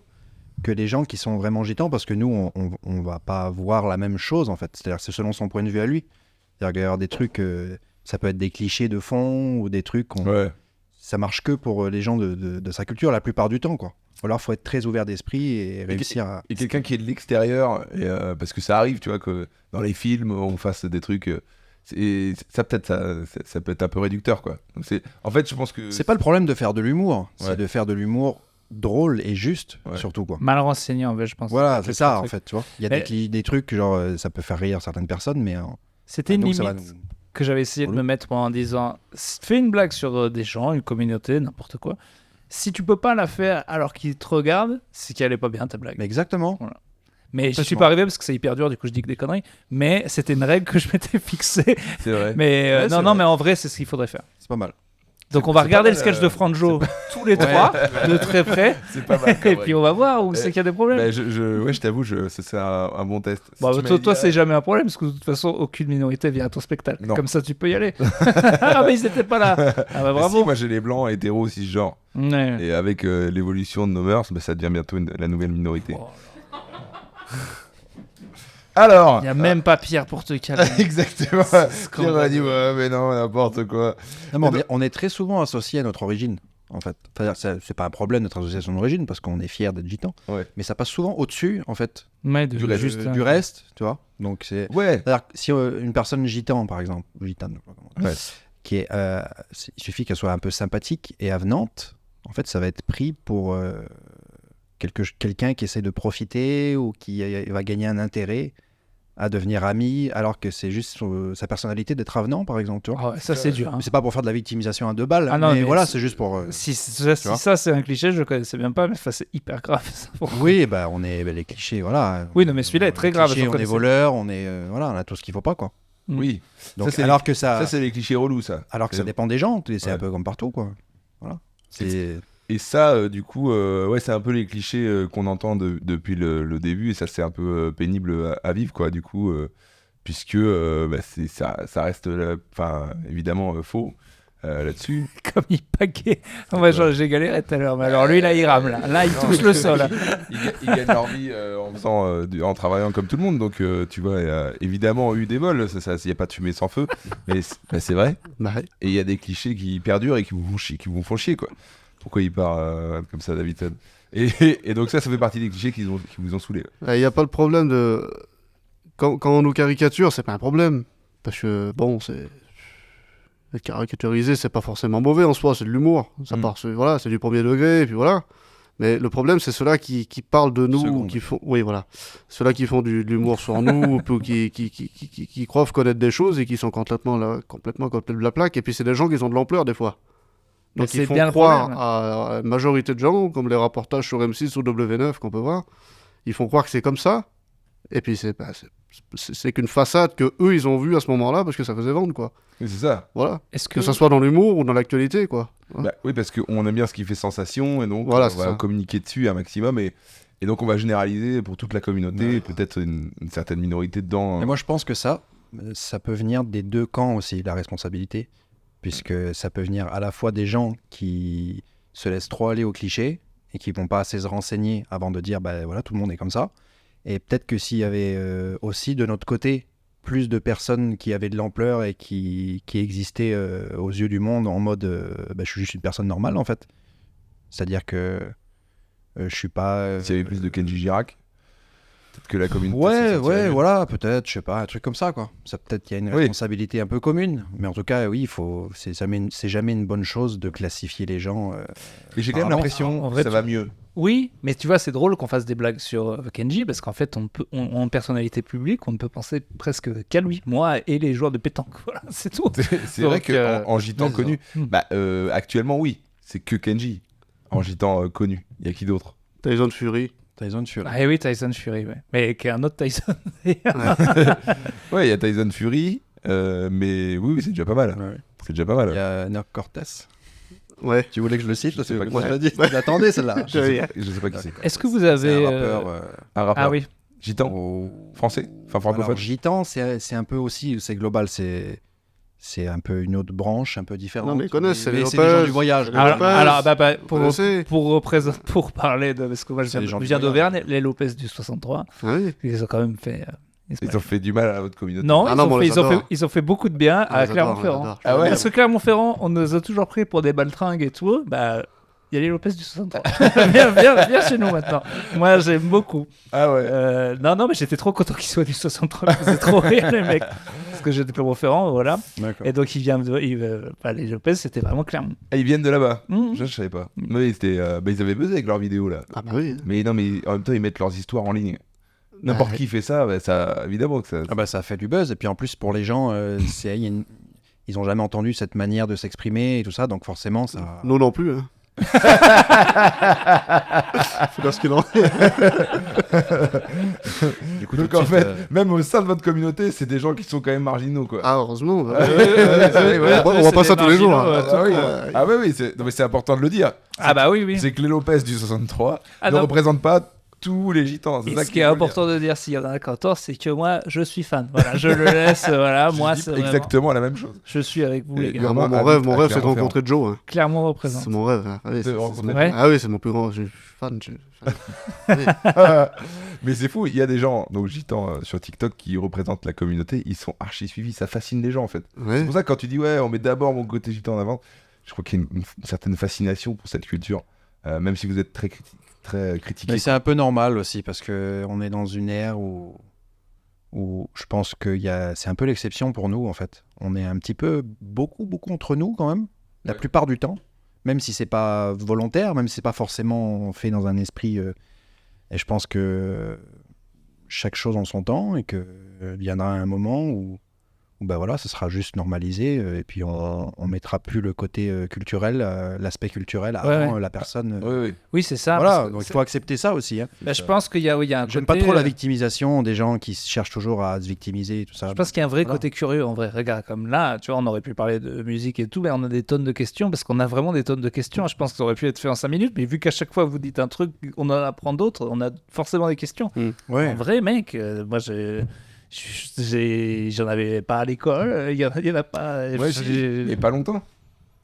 que les gens qui sont vraiment gitans, parce que nous, on va pas voir la même chose, en fait. C'est-à-dire que c'est selon son point de vue à lui. C'est-à-dire qu'il y a des trucs, ça peut être des clichés de fond ou des trucs, Ouais. ça marche que pour les gens de sa culture la plupart du temps, quoi. Ou alors, il faut être très ouvert d'esprit et réussir à... Et quelqu'un qui est de l'extérieur, parce que ça arrive, tu vois, que dans les films, on fasse des trucs. Ça peut être un peu réducteur, quoi. Donc en fait, je pense que. C'est pas le problème de faire de l'humour, Ouais. c'est de faire de l'humour drôle et juste, Ouais. surtout, quoi. Mal renseigné, en fait, je pense. Voilà, c'est ça, en truc. fait, tu vois. Il y a Mais- des trucs, genre, ça peut faire rire certaines personnes, mais... C'était une donc, ça limite va nous- que j'avais essayé de me mettre en disant fais une blague sur des gens, une communauté, n'importe quoi. Si tu peux pas la faire alors qu'ils te regardent, c'est qu'elle est pas bien ta blague. Mais exactement. Mais je suis Complètement. pas arrivé parce que c'est hyper dur, du coup je dis que des conneries. Mais c'était une règle que je m'étais fixée. C'est vrai. Mais Ouais, c'est non, vrai. mais en vrai, c'est ce qu'il faudrait faire. C'est pas mal. Donc on va c'est regarder pas le mal, sketch de Franjo tous les Ouais. trois de très près. C'est pas mal. Et puis on va voir où c'est qu'il y a des problèmes. Bah, je t'avoue, c'est un bon test. Si Bon, tu toi, m'avais toi dit, c'est jamais un problème parce que de toute façon, aucune minorité vient à ton spectacle. Non. Comme ça, tu peux y aller. Ah, mais ils étaient pas là. Ah, bah bah, bravo. si, moi j'ai les blancs hétéros cisgenres. Ouais. Et avec l'évolution de nos mœurs, bah, ça devient bientôt la nouvelle minorité. Oh, Alors. il y a même pas Pierre pour te calmer. Exactement. C'est Pierre m'a dit ouais, mais non, n'importe quoi. Non, mais on est très souvent associé à notre origine, en fait. Enfin, c'est pas un problème, notre association d'origine, parce qu'on est fier d'être gitan. Ouais. Mais ça passe souvent au-dessus, en fait, Ouais, Du reste. juste, du reste, tu vois. Donc, c'est... Ouais. C'est-à-dire que si une personne gitan, par exemple, ou gitane, je sais pas comment on dit, Ouais. qui est, il suffit qu'elle soit un peu sympathique et avenante, en fait, ça va être pris pour quelqu'un qui essaie de profiter ou qui va gagner un intérêt à devenir ami, alors que c'est juste sa personnalité d'être avenant, par exemple, tu vois. Ah ouais, ça c'est dur. hein. Mais c'est pas pour faire de la victimisation à 2 balles, Ah non, mais mais voilà, c'est- c'est juste pour... Si vois. ça c'est un cliché, je connaissais bien pas, mais enfin, c'est hyper grave. Ça. Oui, bah, on est les clichés, voilà. Oui, non, mais celui-là est très Les grave, clichés, j'en on est connaissais. voleurs, on est voilà, on a tout ce qu'il faut pas, quoi. Oui. Donc, c'est alors que ça c'est les clichés relous, ça. dépend des gens, c'est Ouais. un peu comme partout, quoi. Voilà. C'est Et ça, du coup, ouais, c'est un peu les clichés qu'on entend depuis le début, et ça, c'est un peu pénible à vivre, quoi, du coup, puisque bah, ça reste, enfin, évidemment, faux là-dessus. Comme il paquait. Ouais, j'ai galéré tout à l'heure, mais alors lui là il rame là. Là il touche le sol. là. Ils gagnent leur vie en travaillant comme tout le monde, donc tu vois, il y a évidemment eu des vols, il n'y a pas de fumée sans feu, mais c'est vrai. Bah, ouais. Et il y a des clichés qui perdurent et qui vous font chier, quoi. Pourquoi il part comme ça, Davidson et donc ça fait partie des clichés qui vous ont saoulé. Il n'y a pas le problème de... Quand on nous caricature, c'est pas un problème. Parce que, bon, c'est... Être caricaturisé, c'est pas forcément mauvais en soi, c'est de l'humour. Ça part, voilà, c'est du premier degré, et puis voilà. Mais le problème, c'est ceux-là qui parlent de nous, Seconde. qui font... Oui, voilà. Ceux-là qui font de l'humour sur nous, ou qui croient connaître des choses et qui sont complètement côté de la plaque. Et puis c'est des gens qui ont de l'ampleur, des fois. Mais Donc c'est ils font bien le croire problème. à une majorité de gens, comme les reportages sur M6 ou W9 qu'on peut voir, ils font croire que c'est comme ça, et puis c'est c'est qu'une façade que eux ils ont vue à ce moment-là parce que ça faisait vendre, quoi. Oui, c'est ça. Voilà. Est-ce Que ça soit dans l'humour ou dans l'actualité, quoi. Bah, oui, parce qu'on aime bien ce qui fait sensation et donc Voilà, on c'est va ça. communiquer dessus un maximum et donc on va généraliser pour toute la communauté et peut-être une certaine minorité dedans. Et moi, je pense que ça peut venir des deux camps aussi, la responsabilité. Puisque ça peut venir à la fois des gens qui se laissent trop aller aux clichés et qui vont pas assez se renseigner avant de dire, bah voilà, tout le monde est comme ça. Et peut-être que s'il y avait aussi de notre côté plus de personnes qui avaient de l'ampleur et qui existaient aux yeux du monde en mode je suis juste une personne normale en fait. C'est-à-dire que je suis pas. S'il y avait plus de Kenji Girac, peut-être que la communauté. Ouais, voilà, peut-être, je sais pas, un truc comme ça quoi. Ça peut-être qu'il y a une responsabilité un peu commune, mais en tout cas, oui, c'est jamais une bonne chose de classifier les gens. Mais j'ai quand même l'impression que ça va mieux. Oui, mais tu vois, c'est drôle qu'on fasse des blagues sur Kenji parce qu'en fait, en personnalité publique, on ne peut penser presque qu'à lui, moi et les joueurs de pétanque. Voilà, c'est tout. C'est vrai qu'en gitan connu, actuellement, oui, c'est que Kenji en gitan connu. Il y a qui d'autre? Tyson Fury. Ah oui, Tyson Fury, ouais. Mais qui est un autre Tyson. Ouais, il y a Tyson Fury, mais oui, c'est déjà pas mal. Ouais. C'est déjà pas mal. Il y a Nerf Cortez. Ouais. Tu voulais que je le cite? Je sais pas Moi, qui je l'ai dit. J'attendais celle-là. Je sais pas qui c'est. Est-ce que vous avez. C'est un rappeur. Un rappeur. Ah oui. Gitan français? Enfin francophone? Alors, gitan, c'est un peu aussi, c'est global, c'est un peu une autre branche, un peu différente. Non, mais ils connaissent, c'est les des gens Lopez, du voyage. c'est les Lopez. Pour parler de. Parce que moi, je viens d'Auvergne, les Lopez du 63, Ah oui. ils ont quand même fait. Ils ont fait du mal à votre communauté. Non, Ah ils ont fait beaucoup de bien à j'adore, Clermont-Ferrand. j'adore. Ah ouais. Parce que Clermont-Ferrand, on nous a toujours pris pour des baltringues et tout. Bah, il y a les Lopez du 63. viens chez nous maintenant. Moi, j'aime beaucoup. Ah ouais. Non, mais j'étais trop content qu'ils soient du 63. Ils faisaient trop rire, les mecs. Parce que j'étais de Clermont-Ferrand, voilà. D'accord. Et donc, les Lopez, c'était vraiment Clermont. Ah, ils viennent de là-bas. Mmh. Je savais pas. Mais ils avaient buzzé avec leurs vidéos là. Ah bah oui. Mais non, mais en même temps, ils mettent leurs histoires en ligne. N'importe qui fait ça, ça, évidemment que ça. Ah bah, ça a fait du buzz. Et puis en plus, pour les gens, ils ont jamais entendu cette manière de s'exprimer et tout ça. Donc forcément, ça. Nous non plus. Hein. C'est parce qu'il en est. Du coup, Donc tout de en suite, fait, même au sein de votre communauté, c'est des gens qui sont quand même marginaux quoi. Ah, heureusement. Bah, ouais, on voit pas ça tous les jours. Hein. Ah oui, non, mais c'est important de le dire. Ah bah oui. C'est que les Lopez du 63 Ah ne non. représentent pas tous les gitans. Et ce qui est important de dire s'il y en a 14, c'est que moi, je suis fan. Voilà, je le laisse. Voilà, moi, c'est exactement la même chose. je suis avec vous, les Et gars. vraiment, Mon rêve, c'est de rencontrer Joe. Hein. Clairement représente. C'est mon rêve. Hein. Ah oui, Ouais. ah oui, c'est mon plus grand. Je suis fan. Mais c'est fou, il y a des gens, donc gitans sur TikTok, qui représentent la communauté, ils sont archi suivis, ça fascine les gens en fait. Ouais. C'est pour ça que quand tu dis ouais, on met d'abord mon côté gitan en avant, je crois qu'il y a une certaine fascination pour cette culture, même si vous êtes très critiqué. Mais c'est un peu normal aussi parce que on est dans une ère où je pense que c'est un peu l'exception pour nous en fait. On est un petit peu beaucoup entre nous quand même, la plupart du temps, même si c'est pas volontaire, même si c'est pas forcément fait dans un esprit. Et je pense que chaque chose en son temps et que viendra un moment où bah voilà, ce sera juste normalisé et puis on mettra plus le côté culturel, l'aspect culturel avant la personne. Oui, c'est ça. Voilà, donc il faut accepter ça aussi. Hein. Bah, je pense qu'il y a un J'aime côté, pas trop la victimisation des gens qui cherchent toujours à se victimiser et tout ça. Je pense qu'il y a un vrai Voilà. côté curieux en vrai. Regarde, comme là, tu vois, on aurait pu parler de musique et tout, mais on a des tonnes de questions parce qu'on a vraiment des tonnes de questions. Je pense que ça aurait pu être fait en 5 minutes, mais vu qu'à chaque fois vous dites un truc, on en apprend d'autres, on a forcément des questions. Ouais. En vrai, mec, moi j'en avais pas à l'école, il y en a pas. Ouais, il y a pas longtemps.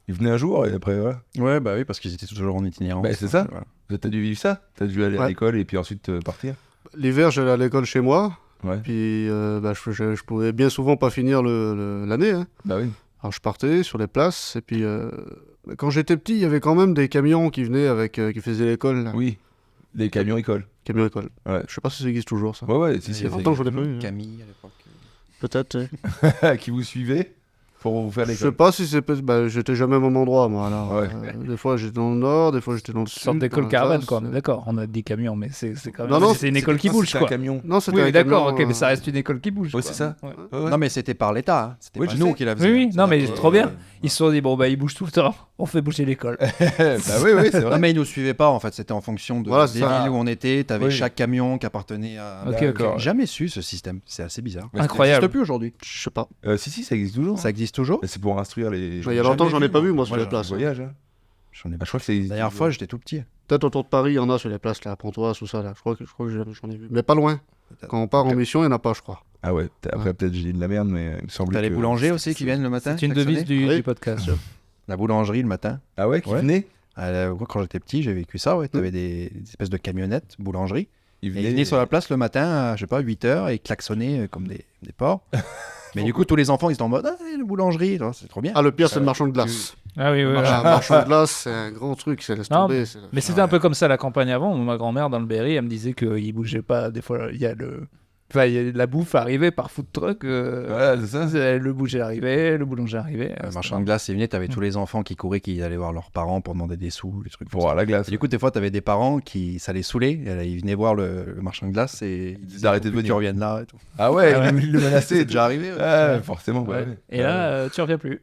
Ils venaient un jour et après voilà. Ouais, bah oui, parce qu'ils étaient toujours en itinérance. Bah, c'est ça. Voilà. T'as dû vivre ça. T'as dû aller à Ouais. l'école et puis ensuite partir. L'hiver, j'allais à l'école chez moi. Ouais. Puis je pouvais bien souvent pas finir l'année. Hein. Bah oui. Alors je partais sur les places. Et puis quand j'étais petit, il y avait quand même des camions qui venaient qui faisaient l'école. Là. Oui. Les camions école. Camions école. Ouais. Je sais pas si ça existe toujours ça. Ouais, si, Il y a longtemps que je l'ai pas eu. Hein. Camille à l'époque. Peut-être. Qui vous suivait. pour vous faire Je sais l'école. pas si c'est... j'étais jamais au même endroit, moi. Alors, Ouais. des fois, j'étais dans le nord, des fois, j'étais dans le sud. Sorte d'école dans caravane, l'Alsace. quoi. On est d'accord. On a dit camion, mais c'est quand même. Non, c'est une école qui bouge, C'est un quoi. camion. Non, c'était Oui, un d'accord, camion, ok, mais ça reste une école qui bouge. Ouais, quoi. c'est ça. Ouais. Ouais. Non, mais c'était par l'État. Hein. C'était Oui, pas je nous sais. qui la faisions. Oui, oui, non, mais C'est-à-dire trop que- bien. Ils se sont dit, bon, bah, ils bougent tout le temps. On fait bouger l'école. Bah oui, c'est vrai. Non, mais ils nous suivaient pas, en fait. C'était en fonction de Voilà, des c'est ça. villes où on était. T'avais Oui. chaque camion qui appartenait à. Ok, D'accord. ok. J'ai jamais su ce système. C'est assez bizarre. Mais Incroyable. Ça n'existe plus aujourd'hui. Je sais pas. Si, ça existe toujours. Ça existe toujours. Mais c'est pour instruire les. Il y a longtemps, j'en ai pas vu, moi, sur les je places. voyage. Hein. J'en ai Je crois que c'est. La dernière fois, j'étais tout petit. Peut-être autour de Paris, il y en a sur les places, là, à Pontoise, tout ça, là. Je crois que j'en ai vu. Mais pas loin. Quand on part en mission, il n'y en a pas, je crois. Ah ouais. Après, peut-être j'ai dit de la merde, mais il me semble T'as que. les boulangers aussi qui viennent le matin. C'est une klaxonner. devise du Oui. podcast. La boulangerie le matin. Ah ouais, qui Ouais. venait. Moi, quand j'étais petit, j'ai vécu ça. Ouais. T'avais des espèces de camionnettes boulangerie. Il Et ils venaient sur la place le matin à, je sais pas, 8h et klaxonnaient comme des porcs. Mais du coup, tous les enfants, ils étaient en mode « Ah, la boulangerie, c'est trop bien. Ah, le pire, c'est le marchand de glace. Ah oui, oui. oui. Un marchand de glace, c'est un grand truc, ça laisse Non, tomber. Mais c'était un peu comme ça à la campagne avant. Ma grand-mère dans le Berry, elle me disait qu'il bougeait pas. Des fois, il y a la bouffe arrivait par food truck. Voilà, c'est ça. Le bouger arrivait, le boulanger arrivait. Le marchand de glace, il venait, t'avais tous les enfants qui couraient, qui allaient voir leurs parents pour demander des sous, des trucs Pour comme voir la glace. ça. Et du coup, des fois, t'avais des parents qui, ça les saoulait, et là, ils venaient voir le marchand de glace et ils disaient D'arrêter de faut plus que venir. tu reviennes là et tout. Ah ouais, Ah ouais. il le menaçait. C'est déjà arrivé. ouais. Ah, forcément. bah Ouais. ouais. Et là, tu reviens plus.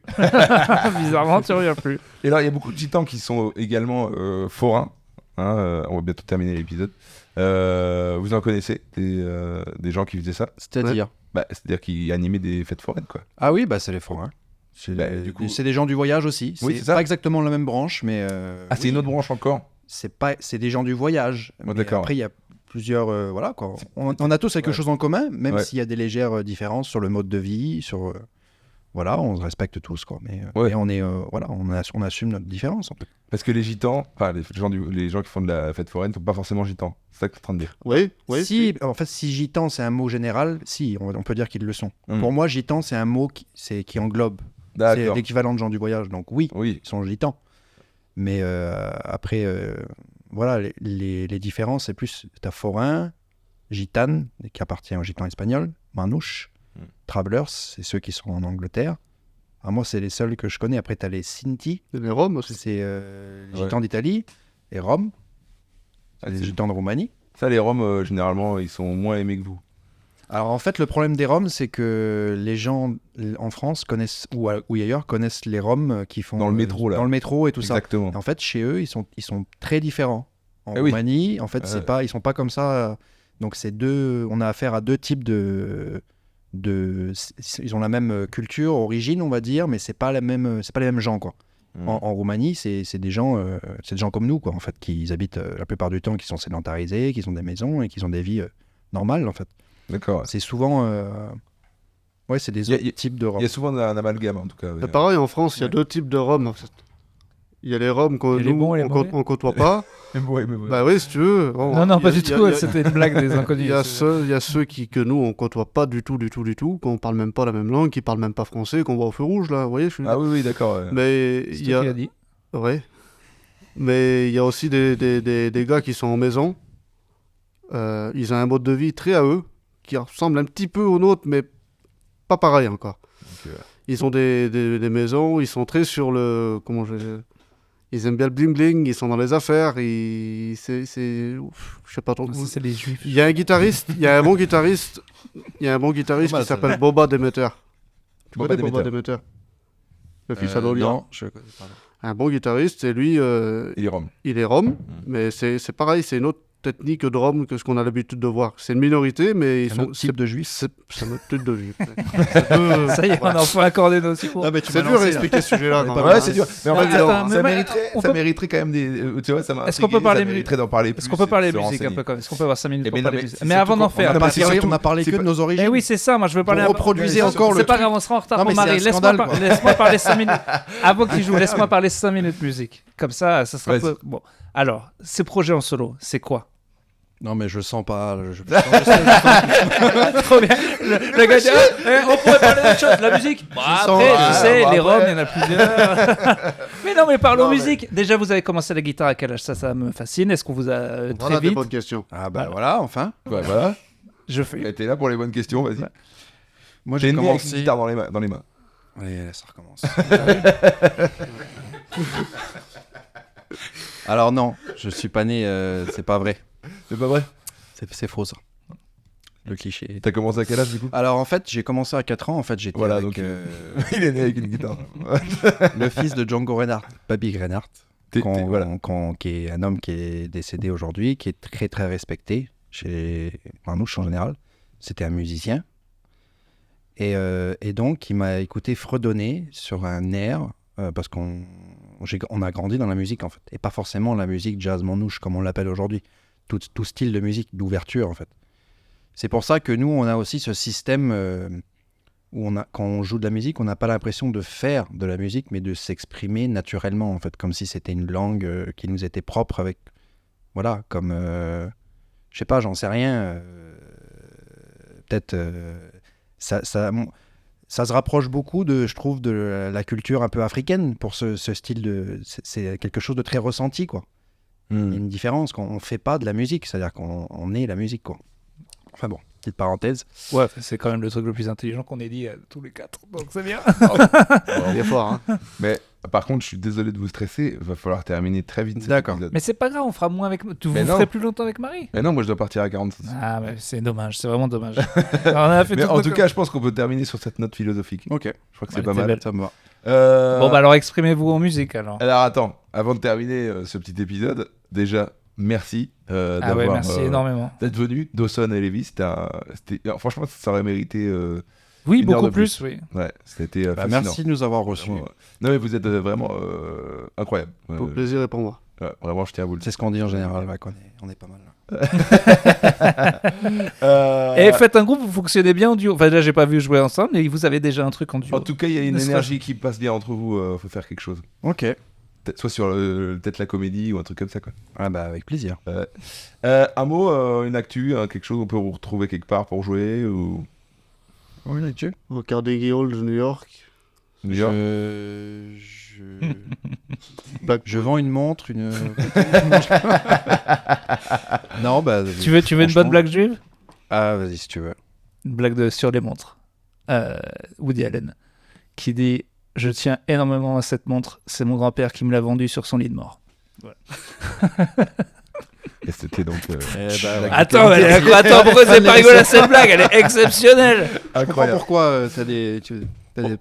Bizarrement, tu reviens plus. Et là, il y a beaucoup de gitans qui sont également forains. Hein, on va bientôt terminer l'épisode. Vous en connaissez des gens qui faisaient ça. C'est-à-dire C'est-à-dire qui animaient des fêtes foraines, quoi. Ah oui, bah c'est les forains. Du coup- C'est des gens du voyage aussi. Oui, c'est c'est ça. pas exactement la même branche, mais. Ah, c'est oui, une autre branche encore. c'est des gens du voyage. Ouais, Mais d'accord. Après, il y a plusieurs. Voilà quoi. On a tous quelque Ouais. chose en commun, même Ouais. s'il y a des légères différences sur le mode de vie, sur. Voilà, on se respecte tous, quoi. Mais Ouais. et on est. Voilà, on assume notre différence, en fait. Parce que les gitans, enfin les gens qui font de la fête foraine, sont pas forcément gitans. C'est ça que tu es en train de dire. Oui, oui. Si, en fait, si gitan, c'est un mot général, si, on peut dire qu'ils le sont. Mm. Pour moi, gitan, c'est un mot qui englobe. C'est D'accord. l'équivalent de gens du voyage. Donc oui, Oui. ils sont gitans. Mais après, voilà, les différences, c'est plus, t'as forain, gitane, qui appartient aux gitans espagnols, manouche, travelers, c'est ceux qui sont en Angleterre. Ah, moi, c'est les seuls que je connais. Après, t'as les Sinti, Et les Roms aussi. c'est les gitans d'Italie, les Roms, Ah, les c'est- gitans de Roumanie. Ça, les Roms, généralement, ils sont moins aimés que vous. Alors en fait, le problème des Roms, c'est que les gens en France connaissent, ou ailleurs, connaissent les Roms qui font... Dans le métro, là. Dans le métro et tout ça. Exactement. Et en fait, chez eux, ils sont très différents. En Eh oui. Roumanie, en fait, ils sont pas comme ça. Donc on a affaire à deux types ils ont la même culture, origine, on va dire, mais c'est pas les mêmes gens, quoi. Mm. En Roumanie, c'est des gens comme nous, quoi, en fait, qui habitent la plupart du temps, qui sont sédentarisés, qui ont des maisons et qui ont des vies normales, en fait. D'accord. C'est souvent. Ouais, c'est des Y a- autres types de Roms. Il y a souvent un amalgame, en tout cas. Mais pareil, en France, il y a Ouais. deux types de Roms. En fait. Il y a les Roms qu'on Et les nous, bons et les on, mauvais. on côtoie pas. Mais ouais. Bah oui, si tu veux. Bon, Non, non, il y a- pas du il y a- tout. il y a- C'était une blague des inconnus. Il y a ceux que nous, on côtoie pas du tout, qu'on parle même pas la même langue, qui parlent même pas français, qu'on voit au feu rouge, là. Vous voyez, Ah oui, d'accord. ouais. Mais C'est il toi y a... qui as dit. Ouais. Mais il y a aussi des gars qui sont en maison. Ils ont un mode de vie très à eux, qui ressemble un petit peu au nôtre, mais pas pareil encore. Ok, ouais. Ils ont des maisons, ils sont très sur le... Comment je... Ils aiment bien le bling-bling, ils sont dans les affaires, je sais pas trop. Ça, c'est les juifs. Il y a un guitariste, il y a un bon guitariste Pas mal, qui s'appelle Boba Demeter. Tu Boba connais Boba Demeter. Demeter? Le fils à Lolia. Non, je connais pas. Un bon guitariste, et lui, Et les Roms. il est rom, mais c'est pareil, c'est une autre technique de rom que ce qu'on a l'habitude de voir. C'est une minorité, mais ils Un sont... autre type de juif. C'est un autre type de juif. Ça y est, on a enfin accordé nos secours. Ah, mais tu C'est m'as dur à lancé, là. expliquer ce sujet-là. quand même, Ouais, hein. c'est dur. Mais en Ah, fait, attends, ça mais mériterait, on ça peut- mériterait quand même des. Tu vois, ça m'a. Est-ce qu'on peut intrigué, parler ça mériterait d'en parler plus. Est-ce qu'on peut parler se musique un renseigner. peu quand même? Est-ce qu'on peut avoir 5 minutes Eh pour ben, parler non, musique? c'est Mais surtout avant d'en qu'on- faire, on a parce pas- que- surtout- on a parlé c'est que pas- de nos origines. Eh oui, c'est ça, moi je veux parler un peu. reproduisez encore le C'est pas truc. grave, on sera en retard Non, pour mais c'est un Marie. scandale, quoi. Laisse-moi parler 5 minutes. Avant qu'il joue, laisse-moi parler 5 minutes musique. Comme ça sera un Vas-y. peu. Bon. Alors, ces projets en solo, c'est quoi? Non, mais je sens pas. Trop bien. Le gars dit on pourrait parler d'autre chose, la musique. Bah, après, ah, tu sais, bah, les après. Roms, il y en a plusieurs. Mais non, mais parlons Non, mais- musique. Déjà, vous avez commencé la guitare à quel âge? Ça me fascine. Est-ce qu'on vous a très Voilà des vite? bonnes questions. Ah, bah voilà, enfin. Ouais, voilà. Je fais. T'es là pour les bonnes questions, vas-y. Moi, T'es j'ai né avec une commencé. guitare dans les mains. Allez, là, ça recommence. Alors non, je suis pas né, c'est pas vrai. C'est pas vrai? C'est faux ça. Le cliché. T'as commencé à quel âge du coup? Alors en fait, j'ai commencé à 4 ans. En fait, j'étais Voilà, avec donc il est né avec une guitare. le fils de Django Reinhardt, Bobby Reinhardt, Voilà. qui est un homme qui est décédé aujourd'hui, qui est très très respecté chez les manouches en général. C'était un musicien. Et donc, il m'a écouté fredonner sur un air, parce qu'on a grandi dans la musique en fait, et pas forcément la musique jazz manouche comme on l'appelle aujourd'hui, tout style de musique d'ouverture en fait. C'est pour ça que nous, on a aussi ce système où quand on joue de la musique, on n'a pas l'impression de faire de la musique, mais de s'exprimer naturellement, en fait, comme si c'était une langue qui nous était propre avec... Voilà, comme... je sais pas, j'en sais rien. Peut-être... ça se rapproche beaucoup, je trouve, de la culture un peu africaine, pour ce style de... C'est quelque chose de très ressenti, quoi. Il y a une différence, qu'on ne fait pas de la musique, c'est-à-dire qu'on est la musique, quoi. Enfin bon, petite parenthèse. Ouais, c'est quand même le truc le plus intelligent qu'on ait dit tous les 4, donc c'est bien. Il est fort, hein. Mais par contre, je suis désolé de vous stresser, va falloir terminer très vite cet D'accord. épisode. Mais c'est pas grave, on fera moins avec... Vous Mais non. ferez plus longtemps avec Marie. Mais non, moi je dois partir à 46. Ah, mais c'est dommage, c'est vraiment dommage. Alors, on a fait Mais tout en nos tout com- cas, je pense qu'on peut terminer sur cette note philosophique. Ok, Je crois que c'est Ouais, pas t'es mal. belle. ça me va. Bon, bah alors exprimez-vous en musique, alors. Alors attends, avant de terminer ce petit épisode, déjà, merci Ah d'avoir, ouais, merci énormément. d'être venu. Dawson et Lévis, franchement, ça aurait mérité. Oui, une heure beaucoup de plus, oui. Ouais, c'était fascinant. Merci de nous avoir reçus. Vraiment, non, mais vous êtes vraiment incroyable. Pour plaisir et pour moi. Ouais, vraiment, je tiens à vous le dire. C'est ce qu'on dit en général, ouais, on est pas mal là. Et faites un groupe, vous fonctionnez bien en duo. Enfin, là, j'ai pas vu jouer ensemble, mais vous avez déjà un truc en duo. En tout cas, il y a une Ne serait- énergie qui passe bien entre vous. Faut faire quelque chose. Ok. Peut-être soit sur peut-être la comédie ou un truc comme ça, quoi. Ah bah avec plaisir. Un mot, une actu, quelque chose qu'on peut vous retrouver quelque part pour jouer ou Oui, là-dessus. Au Carnegie Hall de New York. New York. Je vends une montre, une... non, bah... Tu veux une bonne franchement- blague juive? Ah, vas-y, si tu veux. Une blague sur les montres. Woody Allen, qui dit « Je tiens énormément à cette montre, c'est mon grand-père qui me l'a vendue sur son lit de mort. Et c'était donc Attends, pourquoi c'est pas rigolo cette blague? Elle est exceptionnelle. Je comprends incroyable. pourquoi t'as des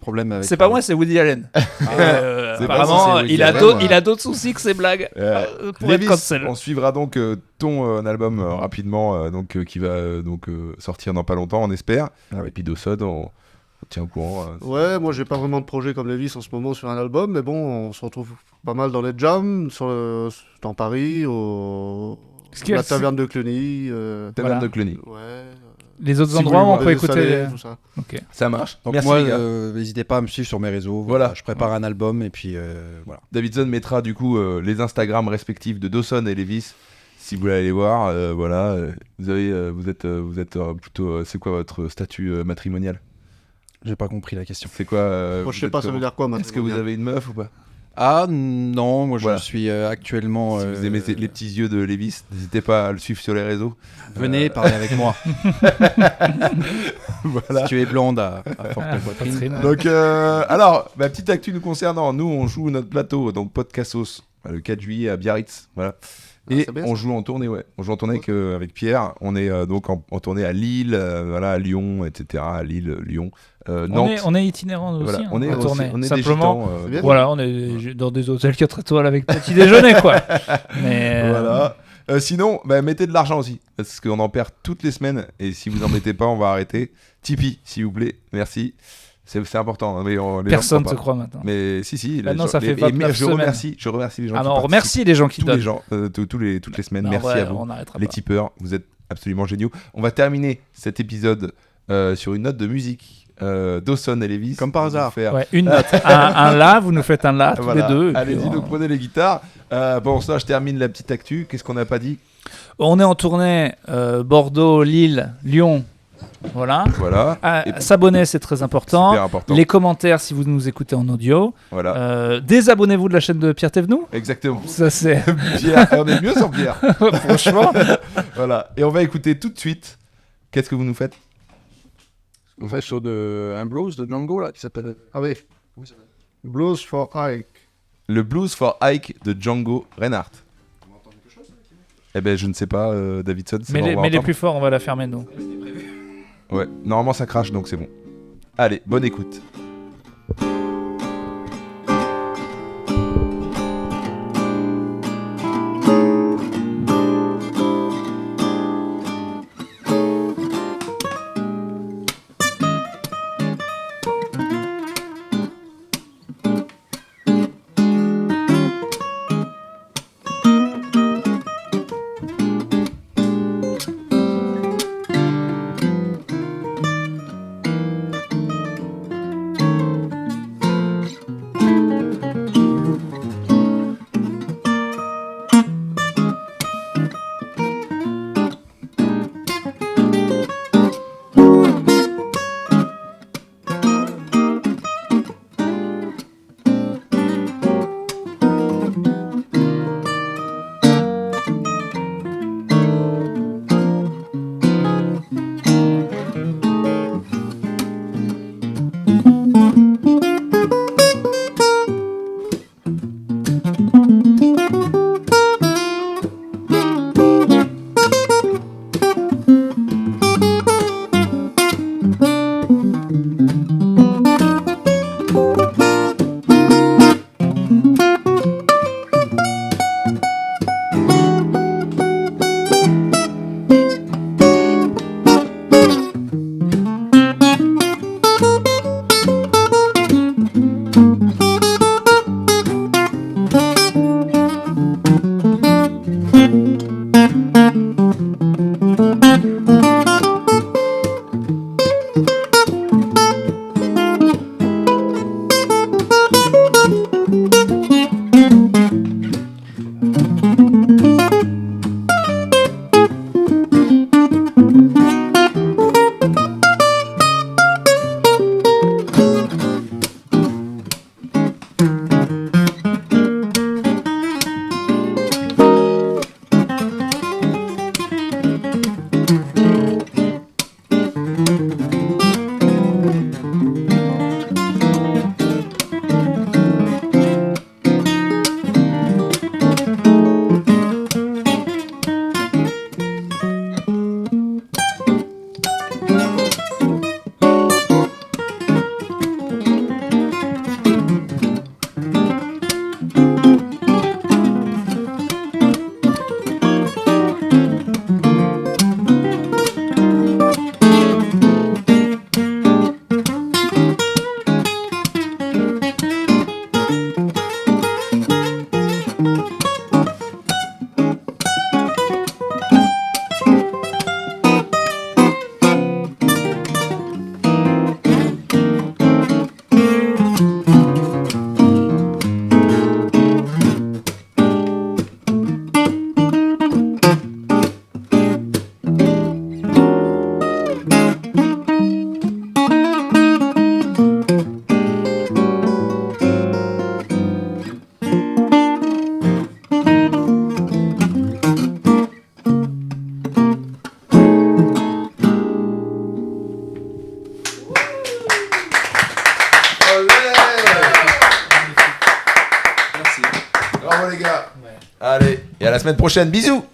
problèmes avec... C'est pas moi, c'est Woody Allen. C'est Apparemment, pas si c'est il a Woody d'autres- Allen, il a d'autres soucis que ces blagues pour être Lévis, cancel. on suivra donc ton album rapidement, qui va sortir dans pas longtemps, on espère. Ah oui. Et puis Dawson, on tient au courant. Ouais, moi j'ai pas vraiment de projet comme Lévis en ce moment sur un album, mais bon, on se retrouve pas mal dans les jams, dans Paris, la taverne de Cluny. Taverne Voilà. de Cluny. Ouais. Les autres Si vous endroits où on voulez peut Des écouter. salés, tout ça. Ok. Ça marche. Donc Merci moi, les gars. n'hésitez pas à me suivre sur mes réseaux. Voilà. Je prépare un album et puis voilà. Davidson mettra du coup les Instagram respectifs de Dawson et Lévis. Si vous voulez aller voir, voilà. Vous êtes plutôt. C'est quoi votre statut matrimonial? J'ai pas compris la question. C'est quoi Moi vous je sais êtes pas, ça veut comment dire quoi maintenant. Est-ce que vous avez une meuf ou pas? Ah non, moi Voilà. je suis actuellement... Si vous aimez les petits yeux de Lévis, n'hésitez pas à le suivre sur les réseaux. Venez parler avec moi. Voilà. Si tu es blonde à forte poitrine. Patrine. Donc, alors, ma petite actu nous concernant, nous on joue notre plateau, donc Podcastos, le 4 juillet à Biarritz, voilà. Et c'est bien, on ça. joue en tournée, ouais. On joue en tournée avec Pierre. On est donc en tournée à Lille, voilà, à Lyon, etc. À Lille, Lyon, Nantes. On est itinérant nous Voilà, aussi, on est en tournée. on est des Simplement, gitans, C'est bien. voilà, on est dans des hôtels 4 étoiles avec petit déjeuner, quoi. Mais Voilà. Sinon, mettez de l'argent aussi, parce qu'on en perd toutes les semaines. Et si vous en mettez pas, on va arrêter. Tipeee, s'il vous plaît, merci. C'est important. Mais les gens personne ne te croient croit maintenant. pas. Mais si, Bah les non, gens- ça fait et 29 je remercie les gens. Ah qui non, on participent. remercie les gens qui tous donnent. les gens, toutes les semaines. Mais en Merci vrai, à vous, on n'arrêtera les pas. tipeurs. Vous êtes absolument géniaux. On va terminer cet épisode sur une note de musique. Dawson et Lévis. Comme par hasard. Faire... Ouais, une note. un la, vous nous faites un la, tous Voilà. les deux. et puis Allez-y, donc prenez les guitares. Bon, ça, je termine la petite actu. Qu'est-ce qu'on n'a pas dit? On est en tournée Bordeaux, Lille, Lyon. Voilà. Voilà. S'abonner, c'est très important. Super important. Les commentaires si vous nous écoutez en audio. Voilà. Désabonnez-vous de la chaîne de Pierre Thévenoud. Exactement. Ça, c'est. Pierre, on est mieux sans Pierre. Franchement. Voilà. Et on va écouter tout de suite. Qu'est-ce que vous nous faites? En fait, sur un blues de Django, là, qui s'appelle... Ah oui. Blues for Ike. Le Blues for Ike de Django Reinhardt. On entend quelque chose? Eh ben, je ne sais pas, Davidson. Mais les plus forts, on va la fermer, nous. Ouais, normalement ça crache, donc c'est bon. Allez, bonne écoute. Bravo les gars. Ouais. Allez, et à la semaine prochaine. Bisous.